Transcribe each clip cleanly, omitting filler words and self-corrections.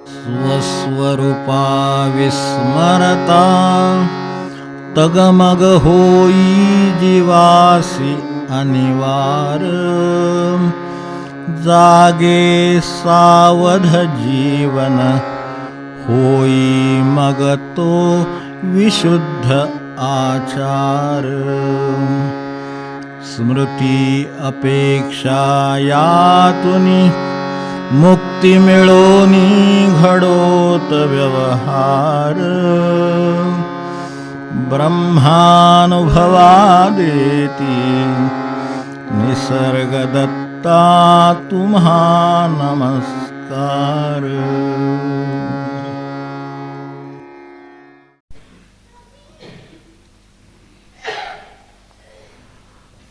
स्वस्वरूपा विस्मरता तगमग होई जीवासी अनिवार जागे सावध जीवन होई मग तो विशुद्ध आचार स्मृती अपेक्षा यातुनी मुक्ती मिळोनी घडोत व्यवहार ब्रह्मानुभवा देती निसर्ग दत्ता तुम्हा नमस्कार.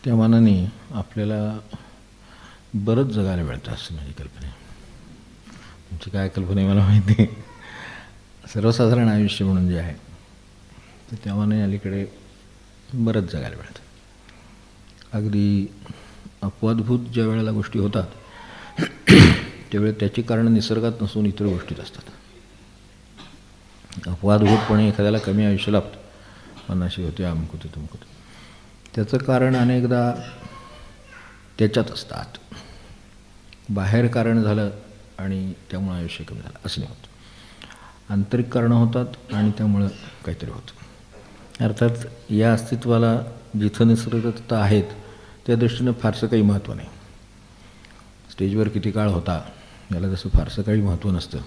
त्या मानाने आपल्याला बरंच जगायला मिळतं असं माझी कल्पना आहे. तुमची काय कल्पना आहे मला माहिती आहे. सर्वसाधारण आयुष्य म्हणून जे आहे तर त्या मानाने अलीकडे बरंच जगायला मिळतं. अगदी अपवादभूत ज्या वेळेला गोष्टी होतात त्यावेळी त्याची कारणं निसर्गात नसून इतर गोष्टीत असतात. अपवादभूतपणे एखाद्याला कमी आयुष्य लाभतं, पन्नाशी होते, अमुक होते, तमुक होते, त्याचं कारण अनेकदा त्याच्यात असतात. बाहेर कारण झालं आणि त्यामुळं आयुष्य कमी झालं असं नाही होतं. आंतरिक कारणं होतात आणि त्यामुळं काहीतरी होतं. अर्थात या अस्तित्वाला जिथं निसर्गदत्ता आहेत त्या दृष्टीनं फारसं काही महत्त्व नाही. स्टेजवर किती काळ होता याला तसं फारसं काही महत्त्व नसतं.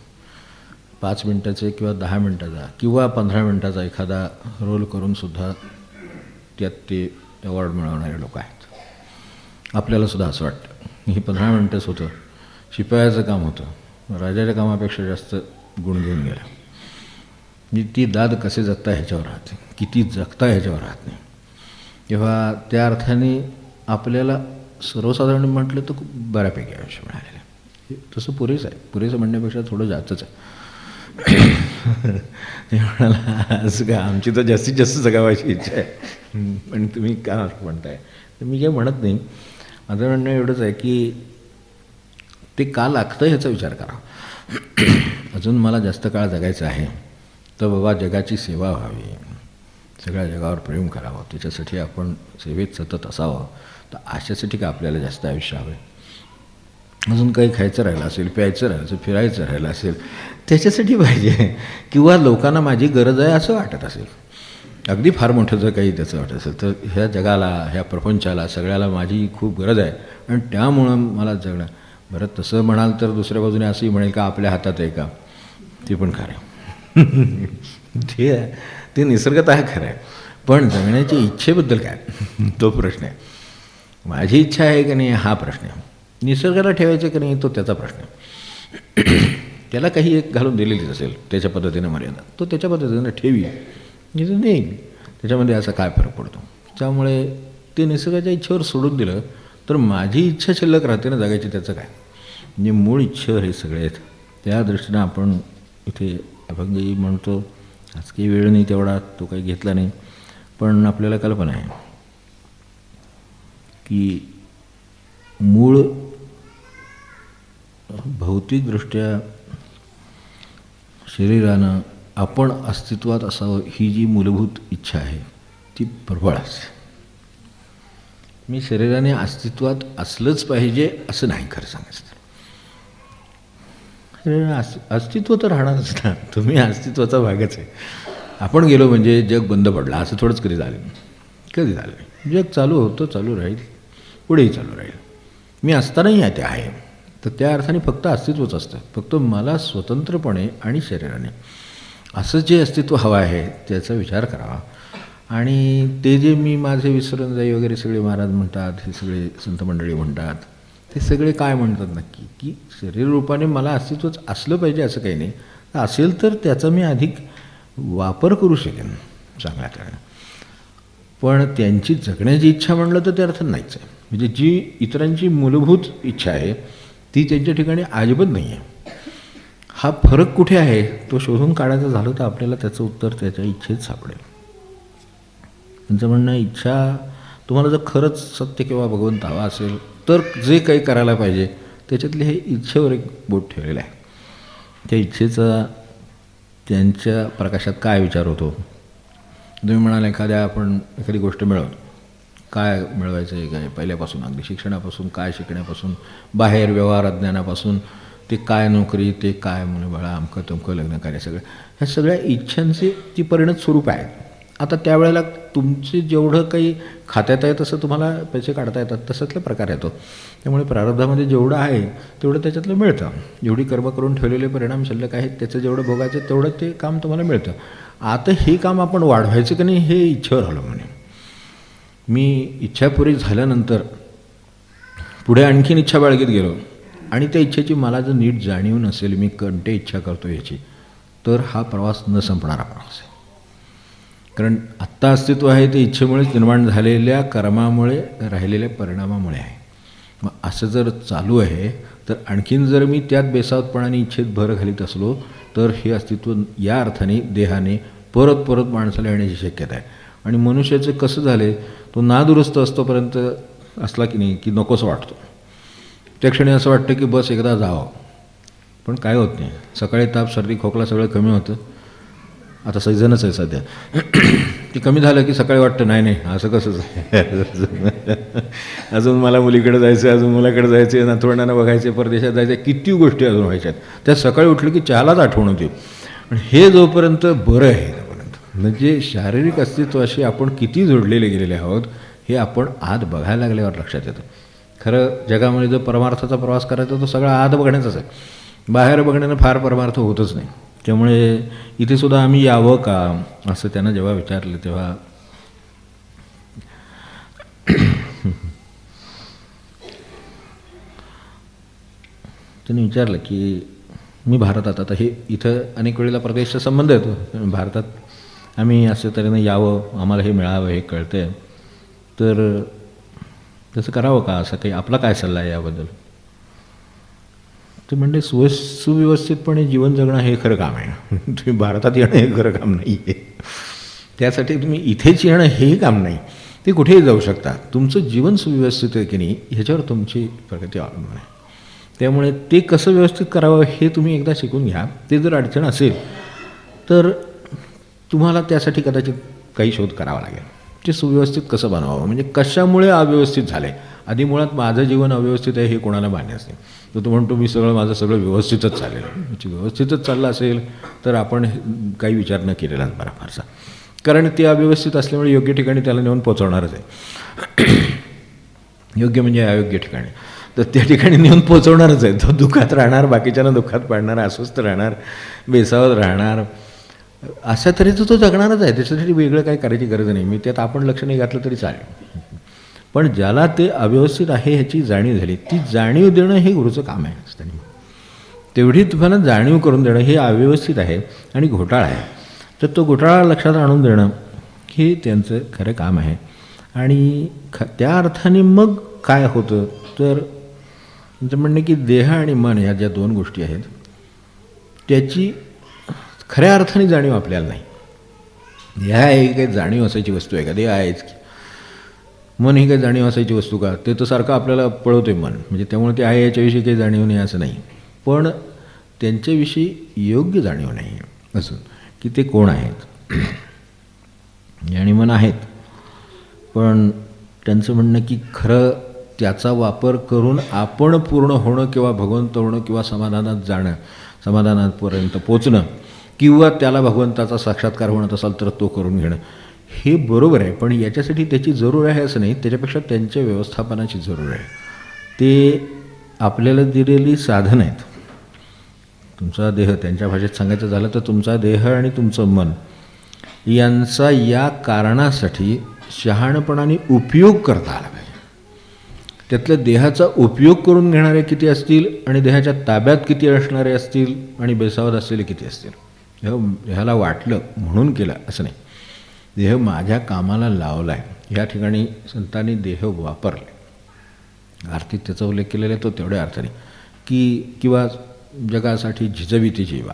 5 मिनटाचे किंवा 10 मिनटाचा किंवा 15 मिनटाचा एखादा रोल करूनसुद्धा त्यात ते अवॉर्ड मिळवणारे लोक आहेत. आपल्यालासुद्धा असं वाटतं ही 15 मिनटंच होतं, शिपायाचं काम होतं, राजाच्या कामापेक्षा जास्त गुण घेऊन गेला. म्हणजे ती दाद कसे जगता ह्याच्यावर राहते, किती जगता ह्याच्यावर राहत नाही. तेव्हा त्या अर्थाने आपल्याला सर्वसाधारण म्हटलं तर खूप बऱ्यापैकी आयुष्य मिळालेलं आहे. तसं पुरेसं आहे. पुरेसं म्हणण्यापेक्षा थोडं जास्तच आहे. ते म्हणाला असं का आमची तर जास्तीत जास्त जगावायची इच्छा आहे, पण तुम्ही का म्हणताय. तर मी काही म्हणत नाही. माझं म्हणणं एवढंच आहे की ते का लागतं ह्याचा विचार करा. अजून मला जास्त काळ जगायचं आहे तर बाबा जगाची सेवा व्हावी, सगळ्या जगावर प्रेम करावं, त्याच्यासाठी आपण सेवेत सतत असावं. तर अशासाठी का आपल्याला जास्त आयुष्य हवं आहे. अजून काही खायचं राहिलं असेल, प्यायचं राहिलं असेल, फिरायचं राहिलं असेल त्याच्यासाठी पाहिजे. किंवा लोकांना माझी गरज आहे असं वाटत असेल, अगदी फार मोठं जर काही त्याचं वाटत असेल तर ह्या जगाला, ह्या प्रपंचाला, सगळ्याला माझी खूप गरज आहे आणि त्यामुळं मला जगणं. बरं तसं म्हणाल तर दुसऱ्या बाजूने असंही म्हणेल का आपल्या हातात आहे का, ते पण खरं आहे. ते निसर्गतः खरं आहे. पण जगण्याच्या इच्छेबद्दल काय तो प्रश्न आहे. माझी इच्छा आहे की नाही हा प्रश्न आहे. निसर्गाला ठेवायचं की नाही तो त्याचा प्रश्न आहे. त्याला काही एक घालून दिलेलीच असेल त्याच्या पद्धतीनं मर्यादा, तो त्याच्या पद्धतीनं ठेवी नाही. त्याच्यामध्ये असा काय फरक पडतो. त्यामुळे ते निसर्गाच्या इच्छेवर सोडून दिलं तर माझी इच्छा शिल्लक राहते ना जगायची, त्याचं काय. म्हणजे मूळ इच्छेवर हे सगळे आहेत. त्या दृष्टीनं आपण इथे अभंगही म्हणतो. आज काही वेळ नाही तेवढा, तो काही घेतला नाही. पण आपल्याला कल्पना आहे की मूळ भौतिकदृष्ट्या शरीरानं आपण अस्तित्वात असावं ही जी मूलभूत इच्छा आहे ती प्रबळ असते. मी शरीराने अस्तित्वात असलंच पाहिजे असं नाही खरं सांगायचं. अस्तित्व तर राहणारच ना, तुम्ही अस्तित्वाचा भागच आहे. आपण गेलो म्हणजे जग बंद पडलं असं थोडंच कधी झालं, कधी झालं नाही. जग चालू होतं, चालू राहील, पुढेही चालू राहील. मी असतानाही आहे ते आहे. तर त्या अर्थाने फक्त अस्तित्वच असतं. फक्त मला स्वतंत्रपणे आणि शरीराने असं जे अस्तित्व हवं आहे त्याचा विचार करावा. आणि ते जे मी माझे विसरून जाई वगैरे सगळे महाराज म्हणतात, हे सगळे संत मंडळी म्हणतात, ते सगळे काय म्हणतात नक्की की शरीररूपाने मला अस्तित्वच असलं पाहिजे असं काही नाही. असेल तर त्याचा मी अधिक वापर करू शकेन चांगल्या तऱ्हेने. पण त्यांची जगण्याची इच्छा म्हणलं तर ते अर्थ नाहीच आहे. म्हणजे जी इतरांची मूलभूत इच्छा आहे ती त्यांच्या ठिकाणी अजिबात नाही आहे. हा फरक कुठे आहे तो शोधून काढायचं झालं तर आपल्याला त्याचं उत्तर त्याच्या इच्छेत सापडेल. त्यांचं म्हणणं इच्छा तुम्हाला जर खरंच सत्य किंवा भगवंत हवा असेल तर जे काही करायला पाहिजे त्याच्यातले हे इच्छेवर एक बोट ठेवलेलं आहे. त्या इच्छेचा त्यांच्या प्रकाशात काय विचार होतो. तुम्ही म्हणाल एखादी गोष्ट मिळवतो, काय मिळवायचं आहे काय, पहिल्यापासून अगदी शिक्षणापासून, काय शिकण्यापासून, बाहेर व्यवहार अज्ञानापासून, ते काय नोकरी, ते काय मुलं बाळा, अमकं तमकं लग्न कार्य, सगळं ह्या सगळ्या इच्छांचे ती परिणत स्वरूप आहे. आता त्यावेळेला तुमचे जेवढं काही खात्यात आहे तसं तुम्हाला पैसे काढता येतात, तसातला प्रकार येतो. त्यामुळे प्रारब्धामध्ये जेवढं आहे तेवढं त्याच्यातलं मिळतं. जेवढी कर्म करून ठेवलेले परिणाम शिल्लक आहेत त्याचं जेवढं भोगायचं तेवढं ते काम तुम्हाला मिळतं. आता हे काम आपण वाढवायचं की नाही हे इच्छेवर आलं. म्हणे मी इच्छा पुरी झाल्यानंतर पुढे आणखीन इच्छा बाळगीत गेलो आणि त्या इच्छेची मला जर नीट जाणीव नसेल, मी कोणती इच्छा करतो याची, तर हा प्रवास न संपणारा प्रवास आहे. कारण आत्ता अस्तित्व आहे ते इच्छेमुळेच निर्माण झालेल्या कर्मामुळे, राहिलेल्या परिणामामुळे आहे. मग असं जर चालू आहे तर आणखीन जर मी त्यात बेसावतपणाने इच्छेत भर घालीत असलो तर हे अस्तित्व या अर्थाने देहाने परत परत माणसाला येण्याची शक्यता आहे. आणि मनुष्याचं कसं झाले, तो नादुरुस्त असतोपर्यंत असला की नाही की नकोसं वाटतो. त्या क्षणी असं वाटतं की बस एकदा जावं, पण काय होत नाही. सकाळी ताप, सर्दी, खोकला सगळं कमी होतं. आता सीझनच आहे सध्या. ते कमी झालं की सकाळी वाटतं नाही असं कसंच आहे, अजून मला मुलीकडे जायचं, अजून मुलाकडे जायचं, नातवंडांना बघायचे, परदेशात जायचं, किती गोष्टी अजून व्हायच्यात. त्या सकाळी उठलं की चहालाच आठवण होती. पण हे जोपर्यंत बरं आहे तोपर्यंत, म्हणजे शारीरिक अस्तित्वाशी आपण किती जोडलेले गेलेले आहोत हे आपण आत बघायला लागल्यावर लक्षात येतं. खरं जगामध्ये जो परमार्थाचा प्रवास करायचा तो सगळा आत बघण्याचाच आहे. बाहेर बघण्यानं फार परमार्थ होतच नाही. त्यामुळे इथे सुद्धा आम्ही यावं का असं त्यांना जेव्हा विचारलं तेव्हा त्यांनी विचारलं की मी भारतात, आता हे इथं अनेक वेळेला प्रदेशचा संबंध येतो, भारतात आम्ही असं तऱ्हेनं यावं, आम्हाला हे मिळावं हे कळतं आहे, तर तसं करावं का, असं काही आपला काय सल्ला आहे याबद्दल. ते म्हणजे सुव्यवस्थितपणे जीवन जगणं हे खरं काम आहे. तुम्ही भारतात येणं हे खरं काम नाही आहे. त्यासाठी तुम्ही इथेच येणं हेही काम नाही. ते कुठेही जाऊ शकता. तुमचं जीवन सुव्यवस्थित आहे की नाही ह्याच्यावर तुमची प्रगती अवलंबून आहे. त्यामुळे ते कसं व्यवस्थित करावं हे तुम्ही एकदा शिकून घ्या. ते जर अडचण असेल तर तुम्हाला त्यासाठी कदाचित काही शोध करावा लागेल. ते सुव्यवस्थित कसं बनवावं, म्हणजे कशामुळे अव्यवस्थित झाले. आधी मुळात माझं जीवन अव्यवस्थित आहे हे कोणाला मान्यच नाही. तर तो म्हणतो मी माझं सगळं व्यवस्थितच चाललेलं आहे. व्यवस्थितच चाललं असेल तर आपण काही विचार न केलेलाच बरा फारसा. कारण ते अव्यवस्थित असल्यामुळे योग्य ठिकाणी त्याला नेऊन पोचवणारच आहे. योग्य म्हणजे अयोग्य ठिकाणी, तर त्या ठिकाणी नेऊन पोचवणारच आहे. तो दुःखात राहणार, बाकीच्यांना दुःखात पाडणार, अस्वस्थ राहणार, बेसावत राहणार, अशा तऱ्हेचं तो जगणारच आहे. त्याच्यासाठी वेगळं काही करायची गरज नाही. मी त्यात आपण लक्ष नाही घातलं तरी चालेल. पण ज्याला ते अव्यवस्थित आहे ह्याची जाणीव झाली, ती जाणीव देणं हे गुरुचं काम आहे. तेवढी तुम्हाला जाणीव करून देणं हे अव्यवस्थित आहे आणि घोटाळा आहे, तर तो घोटाळा लक्षात आणून देणं हे त्यांचं खरं काम आहे. आणि त्या अर्थाने मग काय होतं तर त्यांचं म्हणणं की देह आणि मन ह्या ज्या दोन गोष्टी आहेत त्याची खऱ्या अर्थाने जाणीव आपल्याला नाही. ह्या ही काही जाणीव असायची वस्तू आहे का, देह आहेच की. मन ही काही जाणीव असायची वस्तू का, ते तर सारखं आपल्याला पळवतोय मन, म्हणजे त्यामुळे ते आहे याच्याविषयी काही जाणीव नाही असं नाही. पण त्यांच्याविषयी योग्य जाणीव नाही असून की ते कोण आहेत. आणि मन आहेत, पण त्यांचं म्हणणं की खरं त्याचा वापर करून आपण पूर्ण होणं किंवा भगवंत होणं किंवा समाधानात जाणं, समाधानापर्यंत पोचणं किंवा त्याला भगवंताचा साक्षात्कार होणं असाल तर तो करून घेणं हे बरोबर आहे. पण याच्यासाठी त्याची जरूर आहे असं नाही, त्याच्यापेक्षा त्यांच्या व्यवस्थापनाची जरूर आहे. ते आपल्याला दिलेली साधनं आहेत. तुमचा देह, त्यांच्या भाषेत सांगायचं झालं तर तुमचा देह आणि तुमचं मन यांचा या कारणासाठी शहाणपणाने उपयोग करता आला पाहिजे. त्यातल्या देहाचा उपयोग करून घेणारे किती असतील आणि देहाच्या ताब्यात किती असणारे असतील आणि बेसावत असलेले किती असतील. ह्याला वाटलं म्हणून केलं असं नाही. देह माझ्या कामाला लावला आहे. ह्या ठिकाणी संतांनी देह वापरले. आरतीत त्याचा उल्लेख केलेला आहे तो तेवढ्या अर्थाने की किंवा जगासाठी झिजविते जीवा,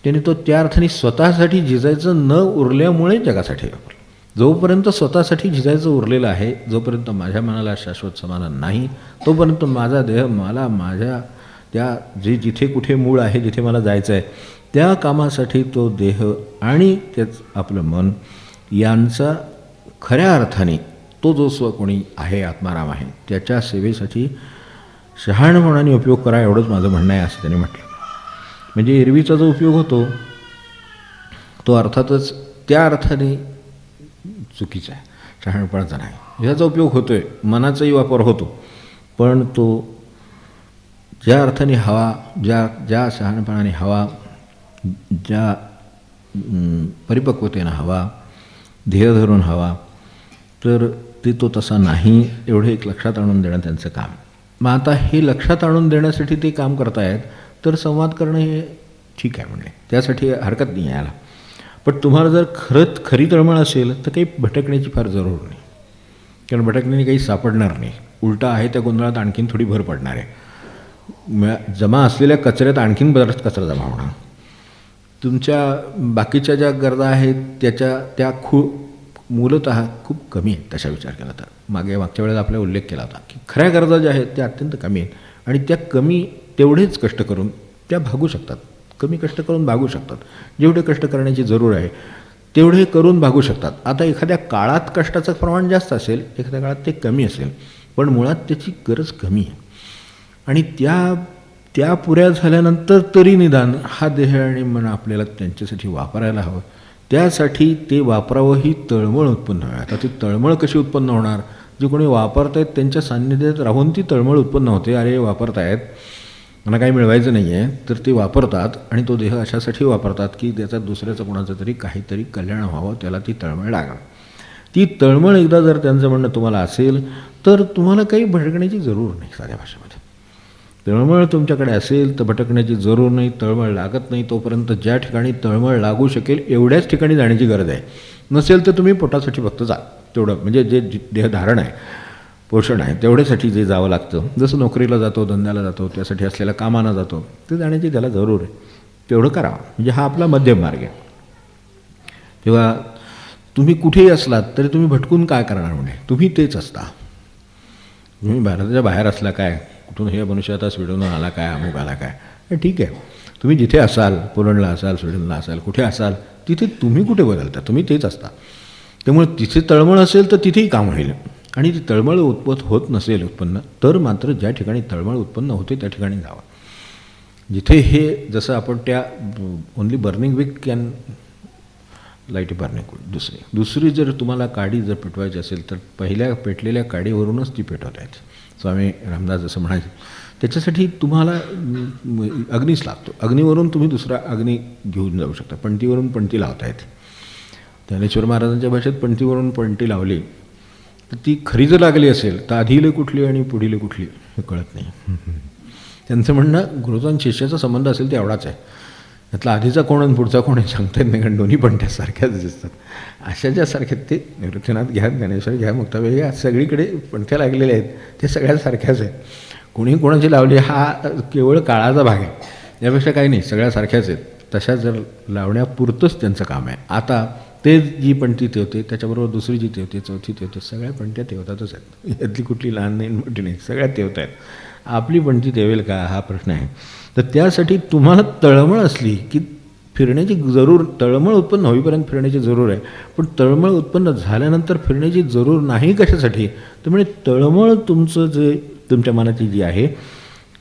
त्याने तो त्या अर्थाने स्वतःसाठी झिजायचं न उरल्यामुळे जगासाठी वापरलं. जोपर्यंत स्वतःसाठी झिजायचं उरलेलं आहे, जोपर्यंत माझ्या मनाला शाश्वत समाधान नाही, तोपर्यंत माझा देह मला माझ्या त्या जिथे कुठे मूळ आहे, जिथे मला जायचं आहे त्या कामासाठी तो देह आणि त्याच आपलं मन यांचा खऱ्या अर्थाने तो जो कोणी आहे, आत्माराम आहे, त्याच्या सेवेसाठी शहाणपणाने उपयोग करा, एवढंच माझं म्हणणं आहे असं त्यांनी म्हटलं. म्हणजे एरवीचा जो उपयोग होतो तो अर्थातच त्या अर्थाने चुकीचा आहे, शहाणपणाचा नाही. ह्याचा उपयोग होतो आहे, मनाचाही वापर होतो, पण तो ज्या अर्थाने हवा, ज्या शहाणपणाने हवा, ज्या परिपक्वतेनं हवा, ध्येय धरून हवा, तर ते तो तसा नाही, एवढं एक लक्षात आणून देणं त्यांचं काम. मग आता हे लक्षात आणून देण्यासाठी ते काम करतायत, तर संवाद करणं हे ठीक आहे, म्हणजे त्यासाठी हरकत नाही यायला. पण तुम्हाला जर खरी तळमळ असेल तर काही भटकण्याची फार जरूर नाही, कारण भटकण्याने काही सापडणार नाही. उलटा आहे त्या गोंधळात आणखीन थोडी भर पडणार आहे. जमा असलेल्या कचऱ्यात आणखीन बराच कचरा जमा होणार. तुमच्या बाकीच्या ज्या गरजा आहेत त्या मूलतः खूप कमी आहेत तशा विचार केला तर. मागच्या वेळेला आपला उल्लेख केला होता की खऱ्या गरजा ज्या आहेत त्या अत्यंत कमी आहेत आणि त्या कमी तेवढेच कष्ट करून त्या भागू शकतात, कमी कष्ट करून भागू शकतात. जेवढे कष्ट करण्याची जरूर आहे तेवढे करून भागू शकतात. आता एखाद्या काळात कष्टाचं प्रमाण जास्त असेल, एखाद्या काळात ते कमी असेल, पण मुळात त्याची गरज कमी आहे आणि त्या पुऱ्या झाल्यानंतर तरी निदान हा देह आणि मन आपल्याला त्यांच्यासाठी वापरायला हवं. त्यासाठी ते वापरावं, ही तळमळ उत्पन्न व्हावी. आता ती तळमळ कशी उत्पन्न होणार? जे कोणी वापरतायत त्यांच्या सान्निध्यात राहून ती तळमळ उत्पन्न होते. अरे वापरतायत, मला काही मिळवायचं नाही आहे, तर ते वापरतात आणि तो देह अशासाठी वापरतात की त्याचा दुसऱ्याचं कोणाचं तरी काहीतरी कल्याण व्हावं, त्याला ती तळमळ लागणं. ती तळमळ एकदा जर त्यांचं म्हणणं तुम्हाला असेल तर तुम्हाला काही भटकण्याची जरूर नाही. साध्या भाषेमध्ये तळमळ तुमच्याकडे असेल तर भटकण्याची जरूर नाही. तळमळ लागत नाही तोपर्यंत ज्या ठिकाणी तळमळ लागू शकेल एवढ्याच ठिकाणी जाण्याची गरज आहे. नसेल तर तुम्ही पोटासाठी फक्त जा, तेवढं म्हणजे जे देहधारण आहे, पोषण आहे, तेवढ्यासाठी जे जावं लागतं, जसं नोकरीला जातो, धंद्याला जातो, त्यासाठी असलेल्या कामानं जातो, ते जाण्याची त्याला जरूर आहे, तेवढं करावं. म्हणजे हा आपला मध्यम मार्ग आहे. तेव्हा तुम्ही कुठेही असलात तरी तुम्ही भटकून काय करणार? म्हणजे तुम्ही तेच असता. तुम्ही भारताच्या बाहेर असला काय, कुठून हे मनुष्य आता स्वीडनला आला काय, अमुक आला काय, हे ठीक आहे. तुम्ही जिथे असाल, पोलंडला असाल, स्वीडनला असाल, कुठे असाल, तिथे तुम्ही कुठे बदलता, तुम्ही तेच असता. त्यामुळे तिथे तळमळ असेल तर तिथेही काम होईल. आणि ती तळमळ होत नसेल उत्पन्न, तर मात्र ज्या ठिकाणी तळमळ उत्पन्न होते त्या ठिकाणी जावं. जिथे हे जसं आपण त्या only burning wick can light burning. दुसरी जर तुम्हाला काडी जर पेटवायची असेल तर पहिल्या पेटलेल्या काडीवरूनच ती पेटवता येते. स्वामी रामदास जसं म्हणायचे, त्याच्यासाठी तुम्हाला अग्नीच लागतो. अग्नीवरून तुम्ही दुसरा अग्नी घेऊन जाऊ शकता. पणतीवरून पणती लावता येते. ज्ञानेश्वर महाराजांच्या भाषेत पणतीवरून पणती लावली तर ती खरी जर लागली असेल तर आधीले कुठली आणि पुढीले कुठली हे कळत नाही. त्यांचं म्हणणं गुरुचा आणि शिष्याचा संबंध असेल ते एवढाच आहे. त्यातला आधीचा कोण आणि पुढचा कोण हे सांगता येत नाही, कारण दोन्ही पणत्या सारख्याच दिसतात. अशा ज्या सारख्या ते निवृत्तीनाथ घ्या, ज्ञानेश्वर घ्या, मुक्ताबाई घ्या, सगळीकडे पणत्या लागलेल्या आहेत, ते सगळ्या सारख्याच आहेत. कोणी कोणाची लावली हा केवळ काळाचा भाग आहे, यापेक्षा काही नाही, सगळ्या सारख्याच आहेत. तशा जर लावण्यापुरतंच त्यांचं काम आहे. आता ते जी पणती तेवते, त्याच्याबरोबर दुसरी जी तेवते, चौथी तेवते, सगळ्या पणत्या तेवतातच आहेत. यातली कुठली लहान नाही मोठी नाही, सगळ्या तेवत आहेत. आपली पणती तेवेल का हा प्रश्न आहे. तर त्यासाठी तुम्हाला तळमळ असली की फिरण्याची जरूर, तळमळ उत्पन्न होईपर्यंत फिरण्याची जरूर आहे. पण तळमळ उत्पन्न झाल्यानंतर फिरण्याची जरूर नाही. कशासाठी? तर म्हणजे तळमळ तुमचं जे तुमच्या मनाची जी आहे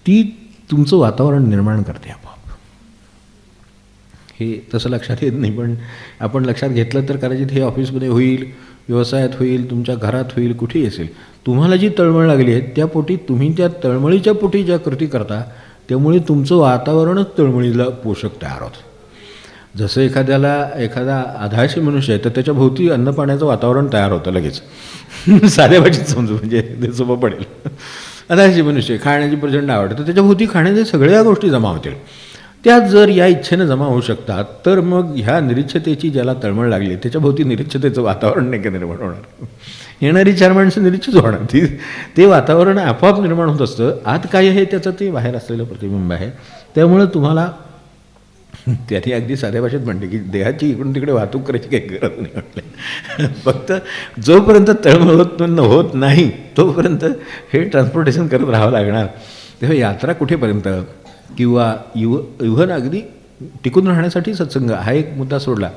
ती तुमचं वातावरण निर्माण करते आपोआप. हे तसं लक्षात येत नाही, पण आपण लक्षात घेतलं तर कदाचित हे ऑफिसमध्ये होईल, व्यवसायात होईल, तुमच्या घरात होईल, कुठेही असेल. तुम्हाला जी तळमळ लागली आहे त्या पोटी तुम्ही त्या तळमळीच्या पोटी ज्या कृती करता त्यामुळे तुमचं वातावरणच तळमळीला पोषक तयार होतं. जसं एखादा आधाशी मनुष्य आहे तर त्याच्या भोवती अन्न पाण्याचं वातावरण तयार होतं लगेच. साध्या भाषेत समजू म्हणजे ते सोपं पडेल. आधाशी मनुष्य खाण्याची प्रचंड आवड, तर त्याच्या भोवती खाण्याच्या सगळ्या गोष्टी जमा होतील. त्या जर या इच्छेनं जमा होऊ शकतात तर मग ह्या निरीच्छतेची ज्याला तळमळ लागली त्याच्या भोवती निरीच्छतेचं वातावरण नाही का निर्माण होणार. येणारी चार माणसं निरीच्छित होणार. ते वातावरण आपोआप निर्माण होत असतं. आत काय आहे त्याचं ते बाहेर असलेलं प्रतिबिंब आहे. त्यामुळं तुम्हाला त्याने अगदी साध्या भाषेत म्हणते की देहाची इकडून तिकडे वाहतूक करायची काही गरज नाही म्हटलं. फक्त जोपर्यंत तळमळ उत्पन्न होत नाही तोपर्यंत हे ट्रान्सपोर्टेशन करत राहावं लागणार. तेव्हा यात्रा कुठेपर्यंत किंवा इव्हन अगदी टिकून राहण्यासाठी सत्संग हा एक मुद्दा सोडला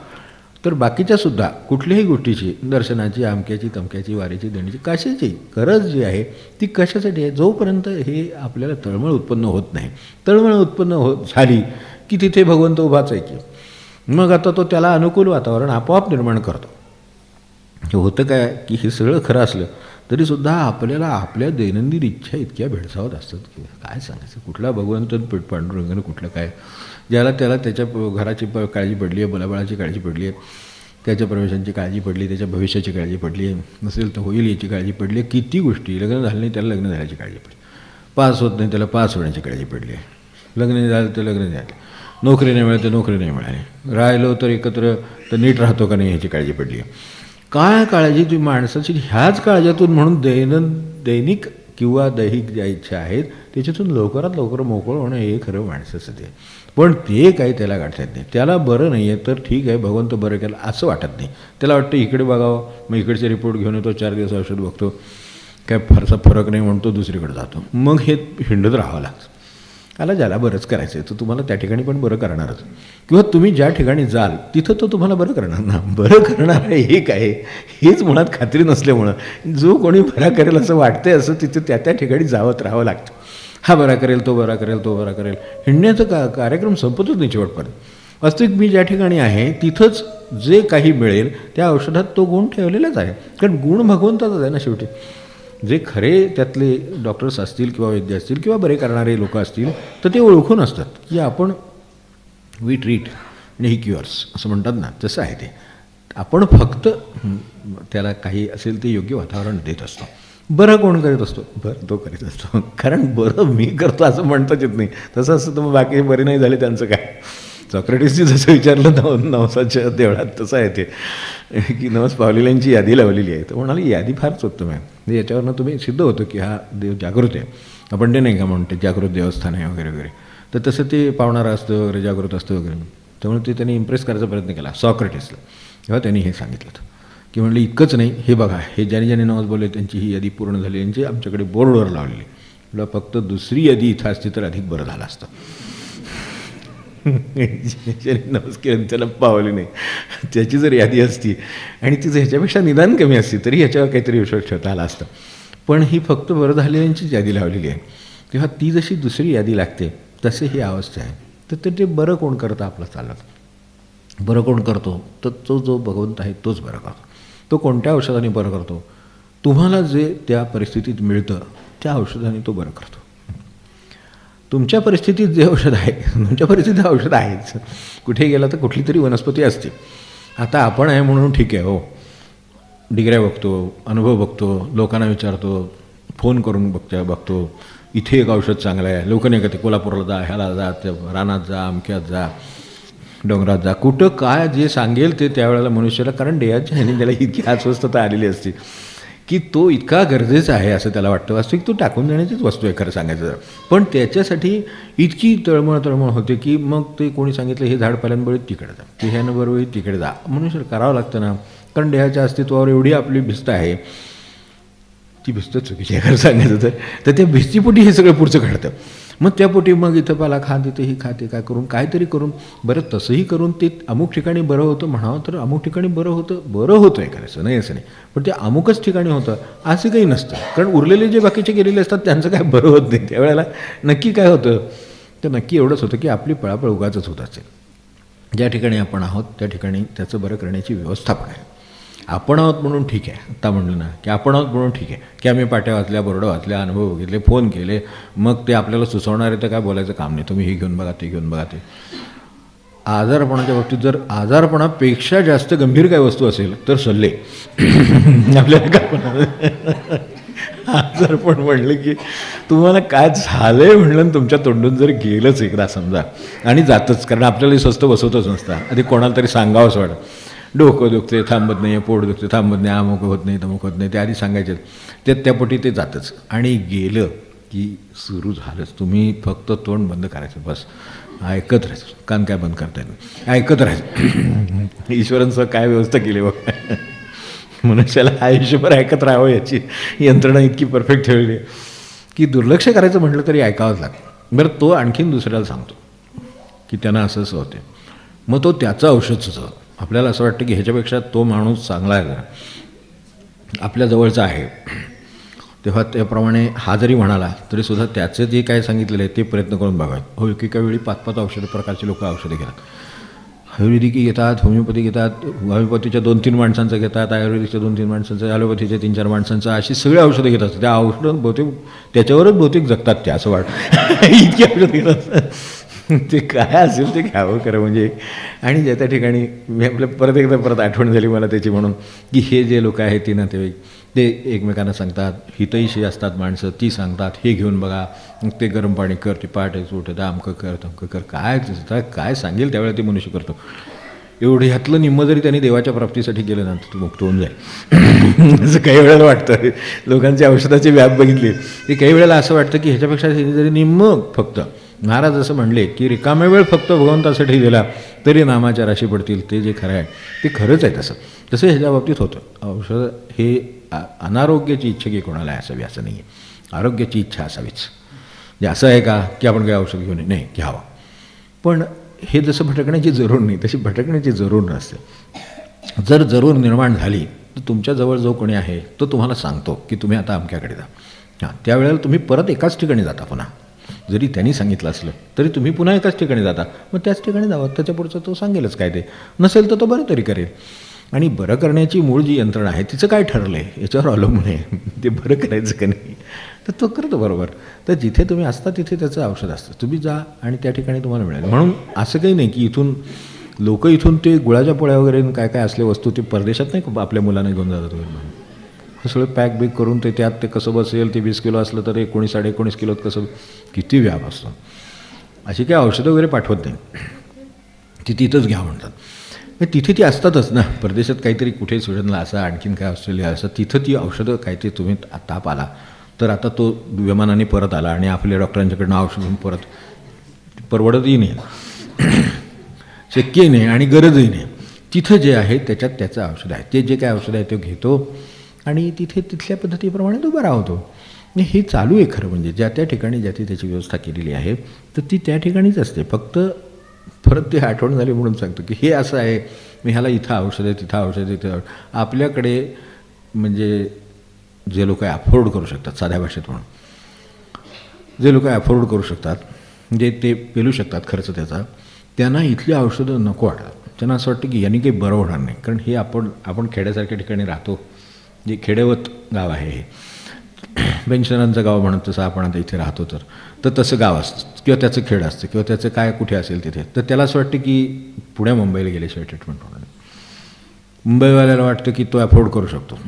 तर बाकीच्यासुद्धा कुठल्याही गोष्टीची दर्शनाची, अमक्याची, तमक्याची, वारीची, दिंडीची, कशाची गरज जी आहे ती कशासाठी आहे, जोपर्यंत हे आपल्याला तळमळ उत्पन्न होत नाही. तळमळ उत्पन्न झाली की तिथे भगवंत उभाच आहे की मग आता तो त्याला अनुकूल वातावरण आपोआप निर्माण करतो. हे होतं काय की हे सगळं खरं असलं तरीसुद्धा आपल्याला आपल्या दैनंदिन इच्छा इतक्या भेडसावत असतात की काय सांगायचं, कुठला भगवंत पांडुरंगानं कुठलं काय, ज्याला त्याला त्याच्या घराची काळजी पडली आहे, मुलाबाळाची काळजी पडली आहे, त्याच्या प्रवेशांची काळजी पडली, त्याच्या भविष्याची काळजी पडली आहे, नसेल तर होईल याची काळजी पडली आहे, किती गोष्टी, लग्न झालं नाही त्याला लग्न झाल्याची काळजी पडली, पास होत नाही त्याला पास होण्याची काळजी पडली आहे, लग्न नाही झालं तर लग्न झालं, नोकरी नाही मिळाली तर नोकरी नाही मिळाली, राहिलो तर एकत्र तर नीट राहतो का नाही ह्याची काळजी पडली आहे. काय काळजी ती माणसाची, ह्याच काळजातून म्हणून दैनिक किंवा दैहिक ज्या इच्छा आहेत त्याच्यातून लवकरात लवकर मोकळं होणं हे खरं माणसाचं ते. पण ते काही त्याला गाठत नाही. त्याला बरं नाही आहे तर ठीक आहे, भगवंत बरं केलं असं वाटत नाही. त्याला वाटतं इकडे बघावं, मग इकडचे रिपोर्ट घेऊन येतो, 4 दिवस औषध बघतो, काय फारसा फरक नाही म्हणतो, दुसरीकडे जातो, मग हे हिंडत राहावं लागतं. त्याला ज्याला बरंच करायचं आहे तर तुम्हाला त्या ठिकाणी पण बरं करणारच, किंवा तुम्ही ज्या ठिकाणी जाल तिथं तो तुम्हाला बरं करणार ना. बरं करणार आहे हे काय, हेच मुळात खात्री नसल्यामुळं जो कोणी बरा करेल असं वाटतंय असं तिथं त्या ठिकाणी जावत राहावं लागतं. हा बरा करेल, तो बरा करेल, तो बरा करेल, हिंडण्याचा कार्यक्रम संपतच नाही शेवटपर्यंत. वास्तविक मी ज्या ठिकाणी आहे तिथंच जे काही मिळेल त्या औषधात तो गुण ठेवलेलाच आहे, कारण गुण भगवंताचाच आहे ना शेवटी. जे खरे त्यातले डॉक्टर्स असतील किंवा वैद्य असतील किंवा बरे करणारे लोक असतील तर ते ओळखून असतात की आपण वी ट्रीट आणि ही क्युअर्स असं म्हणतात ना, तसं आहे ते. आपण फक्त त्याला काही असेल ते योग्य वातावरण देत असतो. बरं कोण करीत असतो, बरं तो करीत असतो, कारण बरं मी करतो असं म्हणताच येत नाही. तसं असतं तर मग बाकी बरे नाही झाले त्यांचं काय. सॉक्रेटिसनी जसं विचारलं नवसाच्या देवळात तसं आहे ते की नवस पावलेल्यांची यादी लावलेली आहे, तर म्हणाली यादी फारच उत्तम आहे, याच्यावरनं तुम्ही सिद्ध होतं की हा देव जागृत आहे. आपण ते नाही का म्हणते जागृत देवस्थान आहे वगैरे वगैरे, तर तसं ते पावणारं असतं वगैरे, जागृत असतं वगैरे. त्यामुळे ते त्यांनी इम्प्रेस करायचा प्रयत्न केला सॉक्रेटिसला. तेव्हा त्यांनी हे सांगितलं की म्हणलं इतकंच नाही, हे बघा हे ज्याने ज्याने नवस बोलले त्यांची ही यादी पूर्ण झाली, यांची आमच्याकडे बोर्डवर लावलेली. म्हटलं फक्त दुसरी यादी इथं असती तर अधिक बरं झालं असतं. ज्याने नवस केलं त्याला पावली नाही, त्याची जर यादी असती आणि ती ह्याच्यापेक्षा निदान कमी असती तरी ह्याच्यावर काहीतरी विश्वास ठेवता आला असतं. पण ही फक्त बरं झालेल्यांचीच यादी लावलेली आहे. तेव्हा ती जशी दुसरी यादी लागते तसे ही अवस्था आहे. तर ते बरं कोण करतं आपलं चालत, बरं कोण करतो तर तो जो भगवंत आहे तोच बरं करतो. तो कोणत्या औषधाने बरं करतो, तुम्हाला जे त्या परिस्थितीत मिळतं त्या औषधाने तो बरं करतो. तुमच्या परिस्थितीत जे औषध आहे, तुमच्या परिस्थितीत औषध आहेच. कुठे गेला तर कुठली तरी वनस्पती असते. आता आपण आहे म्हणून ठीक आहे, हो डिग्र्या बघतो, अनुभव बघतो, लोकांना विचारतो, फोन करून बघतो, इथे एक औषध चांगलं आहे, लोक नाही का ते कोल्हापूरला जा, ह्याला जा, त्या रानात जा, अमक्यात जा, डोंगरात जा, कुठं काय जे सांगेल ते त्यावेळेला मनुष्याला, कारण देहाच्या ह्याने त्याला इतकी अस्वस्थता आलेली असते की तो इतका गरजेचा आहे असं त्याला वाटतं. वास्तविक तो टाकून देण्याचीच वस्तू आहे खरं सांगायचं तर. पण त्याच्यासाठी इतकी तळमळ होते की मग ते कोणी सांगितलं हे झाड पाल्यांबरोबर तिकडे जा, ते ह्यानं बरोबर तिकडे जा, मनुष्य करावं लागतं ना, कारण देहाच्या अस्तित्वावर एवढी आपली भिस्त आहे. ती भिस्त चुकीची आहे खरं सांगायचं तर त्या भिस्तीपोटी हे सगळं पुढचं काढतं. मग त्यापोटी मग इथं पाला खा, तिथे ही खाते, काय करून काहीतरी करून बरं तसंही करून ते अमुक ठिकाणी बरं होतं म्हणावं तर अमुक ठिकाणी बरं होतं आहे करायचं नाही असं नाही, पण ते अमुकच ठिकाणी होतं असं काही नसतं. कारण उरलेले जे बाकीचे गेलेले असतात त्यांचं काय बरं होत नाही. त्यावेळेला नक्की काय होतं तर नक्की एवढंच होतं की आपली पळापळ उगाचच होत असेल. ज्या ठिकाणी आपण आहोत त्या ठिकाणी त्याचं बरं करण्याची व्यवस्था पण आहे. आपण आहोत म्हणून ठीक आहे, आत्ता म्हणलं ना की आपण आहोत म्हणून ठीक आहे की आम्ही पाट्या वाचल्या, बोर्ड वाचल्या, अनुभव बघितले, फोन केले, मग ते आपल्याला सुचवणार आहे तर काय बोलायचं काम नाही, तुम्ही हे घेऊन बघा, ते घेऊन बघा. ते आजारपणाच्या बाबतीत जर आजारपणापेक्षा जास्त गंभीर काय वस्तू असेल तर सल्ले आपल्याला काय आजारपण म्हणलं की तुम्हाला काय झालं आहे म्हणलं तुमच्या तोंडून जर गेलंच एकदा समजा आणि जातच, कारण आपल्याला स्वस्त बसवतच नसतं, आधी कोणाला तरी सांगावंच वाटतं. डोकं दुखते थांबत नाही, पोट दुखते थांबत नाही, अमुक होत नाही, तमुक होत नाही, ते आधी सांगायचे. त्यापोटी ते जातच आणि गेलं की सुरू झालंच. तुम्ही फक्त तोंड बंद करायचं, बस ऐकत राहायचं, कान काय बंद करता येत ऐकत राहायचं. ईश्वरांचं काय व्यवस्था केली बघ, मनुष्याला आयुष्यभर ऐकत राहावं याची यंत्रणा इतकी परफेक्ट ठेवली आहे की दुर्लक्ष करायचं म्हटलं तरी ऐकावंच लागतं. बरं, तो आणखीन दुसऱ्याला सांगतो की त्यांना असं असं होते, मग तो त्याचं औषध सुचवतो. आपल्याला असं वाटतं की ह्याच्यापेक्षा तो माणूस चांगला आहे, जरा आपल्या जवळचा आहे, तेव्हा त्याप्रमाणे हा जरी म्हणाला तरीसुद्धा त्याचं जे काय सांगितलेलं आहे ते प्रयत्न करून बघावेत. हो, एकेका वेळी 5-5 औषध प्रकारचे लोक औषधं घेतात. आयुर्वेदिकी घेतात, होमिओपॅथी घेतात, होमिओपॅथीच्या 2-3 माणसांचं घेतात, आयुर्वेदिकच्या 2-3 माणसांचं, ॲलोपॅथीच्या 3-4 माणसांचं, अशी सगळी औषधं घेतात. त्या औषधं बहुतेक त्याच्यावरच बहुतेक जगतात ते, असं वाटतं. इतकी औषधं घेतात. ते काय असेल ते घ्यावं खरं म्हणजे. आणि ज्या त्या ठिकाणी मी आपल्या परत आठवण झाली मला त्याची, म्हणून की हे जे लोक आहेत ते नातेवाईक ते एकमेकांना सांगतात, हितैषी असतात माणसं, ती सांगतात हे घेऊन बघा, मग ते गरम पाणी कर, ते पहाटेच उठ, अमकं कर तमकं कर, काय सांगेल त्यावेळेला ते मनुष्य करतो. एवढं ह्यातलं निम्म जरी त्यांनी देवाच्या प्राप्तीसाठी केलं ना तर मुक्त होऊन जाईल. असं काही वेळेला वाटतं. लोकांचे औषधाचे व्याप बघितले की काही वेळेला असं वाटतं की ह्याच्यापेक्षा जरी निम्म, फक्त महाराज असं म्हणले की रिकाम्या वेळ फक्त भगवंतासाठी दिला तरी नामाच्या राशी पडतील. ते जे खरं आहे ते खरंच आहे. तसं ह्याच्या बाबतीत होतं. औषध हे अनारोग्याची इच्छा की कोणाला असावी असं नाही आहे, आरोग्याची इच्छा असावीच. म्हणजे असं आहे का की आपण काही औषध घेऊन नाही घ्यावं, पण हे जसं भटकण्याची जरूर नाही तशी भटकण्याची जरूर नसते. जर जरूर निर्माण झाली तर तुमच्याजवळ जो कोणी आहे तो तुम्हाला सांगतो की तुम्ही आता अमक्याकडे जा. हां, त्यावेळेला तुम्ही परत एकाच ठिकाणी जाता. पुन्हा जरी त्यांनी सांगितलं असलं तरी तुम्ही पुन्हा एकाच ठिकाणी जाता. मग त्याच ठिकाणी जावं, त्याच्या पुढचं तो सांगेलच काय ते. नसेल तर तो बरं तरी करेल. आणि बरं करण्याची मूळ जी यंत्रणा आहे तिचं काय ठरलं आहे याच्यावर अवलंबून आहे. ते बरं करायचं का नाही तर तो करतो बरोबर. तर जिथे तुम्ही असता तिथे त्याचं औषध असतं. तुम्ही जा आणि त्या ठिकाणी तुम्हाला मिळेल. म्हणून असं काही नाही की इथून लोक इथून ते गुळाच्या पोळ्या वगैरे काय काय असले वस्तू ते परदेशात नाही आपल्या मुलांना घेऊन जातात वगैरे म्हणून. हे सगळं पॅक बिक करून ते त्यात ते कसं बसेल, ते 20 किलो असलं तर 19-19.5 किलोत कसं, किती व्याप असतो. अशी काही औषधं वगैरे पाठवत नाही, ती तिथंच घ्या म्हणतात. तिथे ती असतातच ना. परदेशात काहीतरी कुठे स्वीडनला असं, आणखीन काय ऑस्ट्रेलिया असं, तिथं ती औषधं काहीतरी तुम्ही ताप आला तर आता तो विमानाने परत आला आणि आपल्या डॉक्टरांच्याकडनं औषध घेऊन परत, परवडतही नाही, शक्यही नाही आणि गरजही नाही. तिथं जे आहे त्याच्यात त्याचं औषध आहे. ते जे काय औषध आहे ते घेतो आणि तिथे तिथल्या पद्धतीप्रमाणे तो बरा होतो. हे चालू आहे खरं म्हणजे. ज्या त्या ठिकाणी ज्या ती त्याची व्यवस्था केलेली आहे तर ती त्या ठिकाणीच असते. फक्त परत ते आठवण झाली म्हणून सांगतो की हे असं आहे, मी ह्याला इथं औषध आहे, तिथं औषध आहे, तिथं. आपल्याकडे म्हणजे जे लोक अफोर्ड करू शकतात, साध्या भाषेत म्हणून जे लोक अफोर्ड करू शकतात, म्हणजे ते पेलू शकतात खर्च त्याचा, त्यांना इथली औषधं नको वाटतात. त्यांना असं वाटतं की यांनी काही बरं होणार नाही. कारण हे आपण खेड्यासारख्या ठिकाणी राहतो, जे खेडेवत गाव आहे, हे पेन्शनरांचं गाव म्हणत तसं आपण आता इथे राहतो तर तसं गाव असतं किंवा त्याचं खेड असतं किंवा त्याचं काय कुठे असेल तिथे. तर त्याला असं वाटतं की पुण्या मुंबईला गेल्याशिवाय ट्रीटमेंट होणार नाही. मुंबईवाल्याला वाटतं की तो अफोर्ड करू शकतो,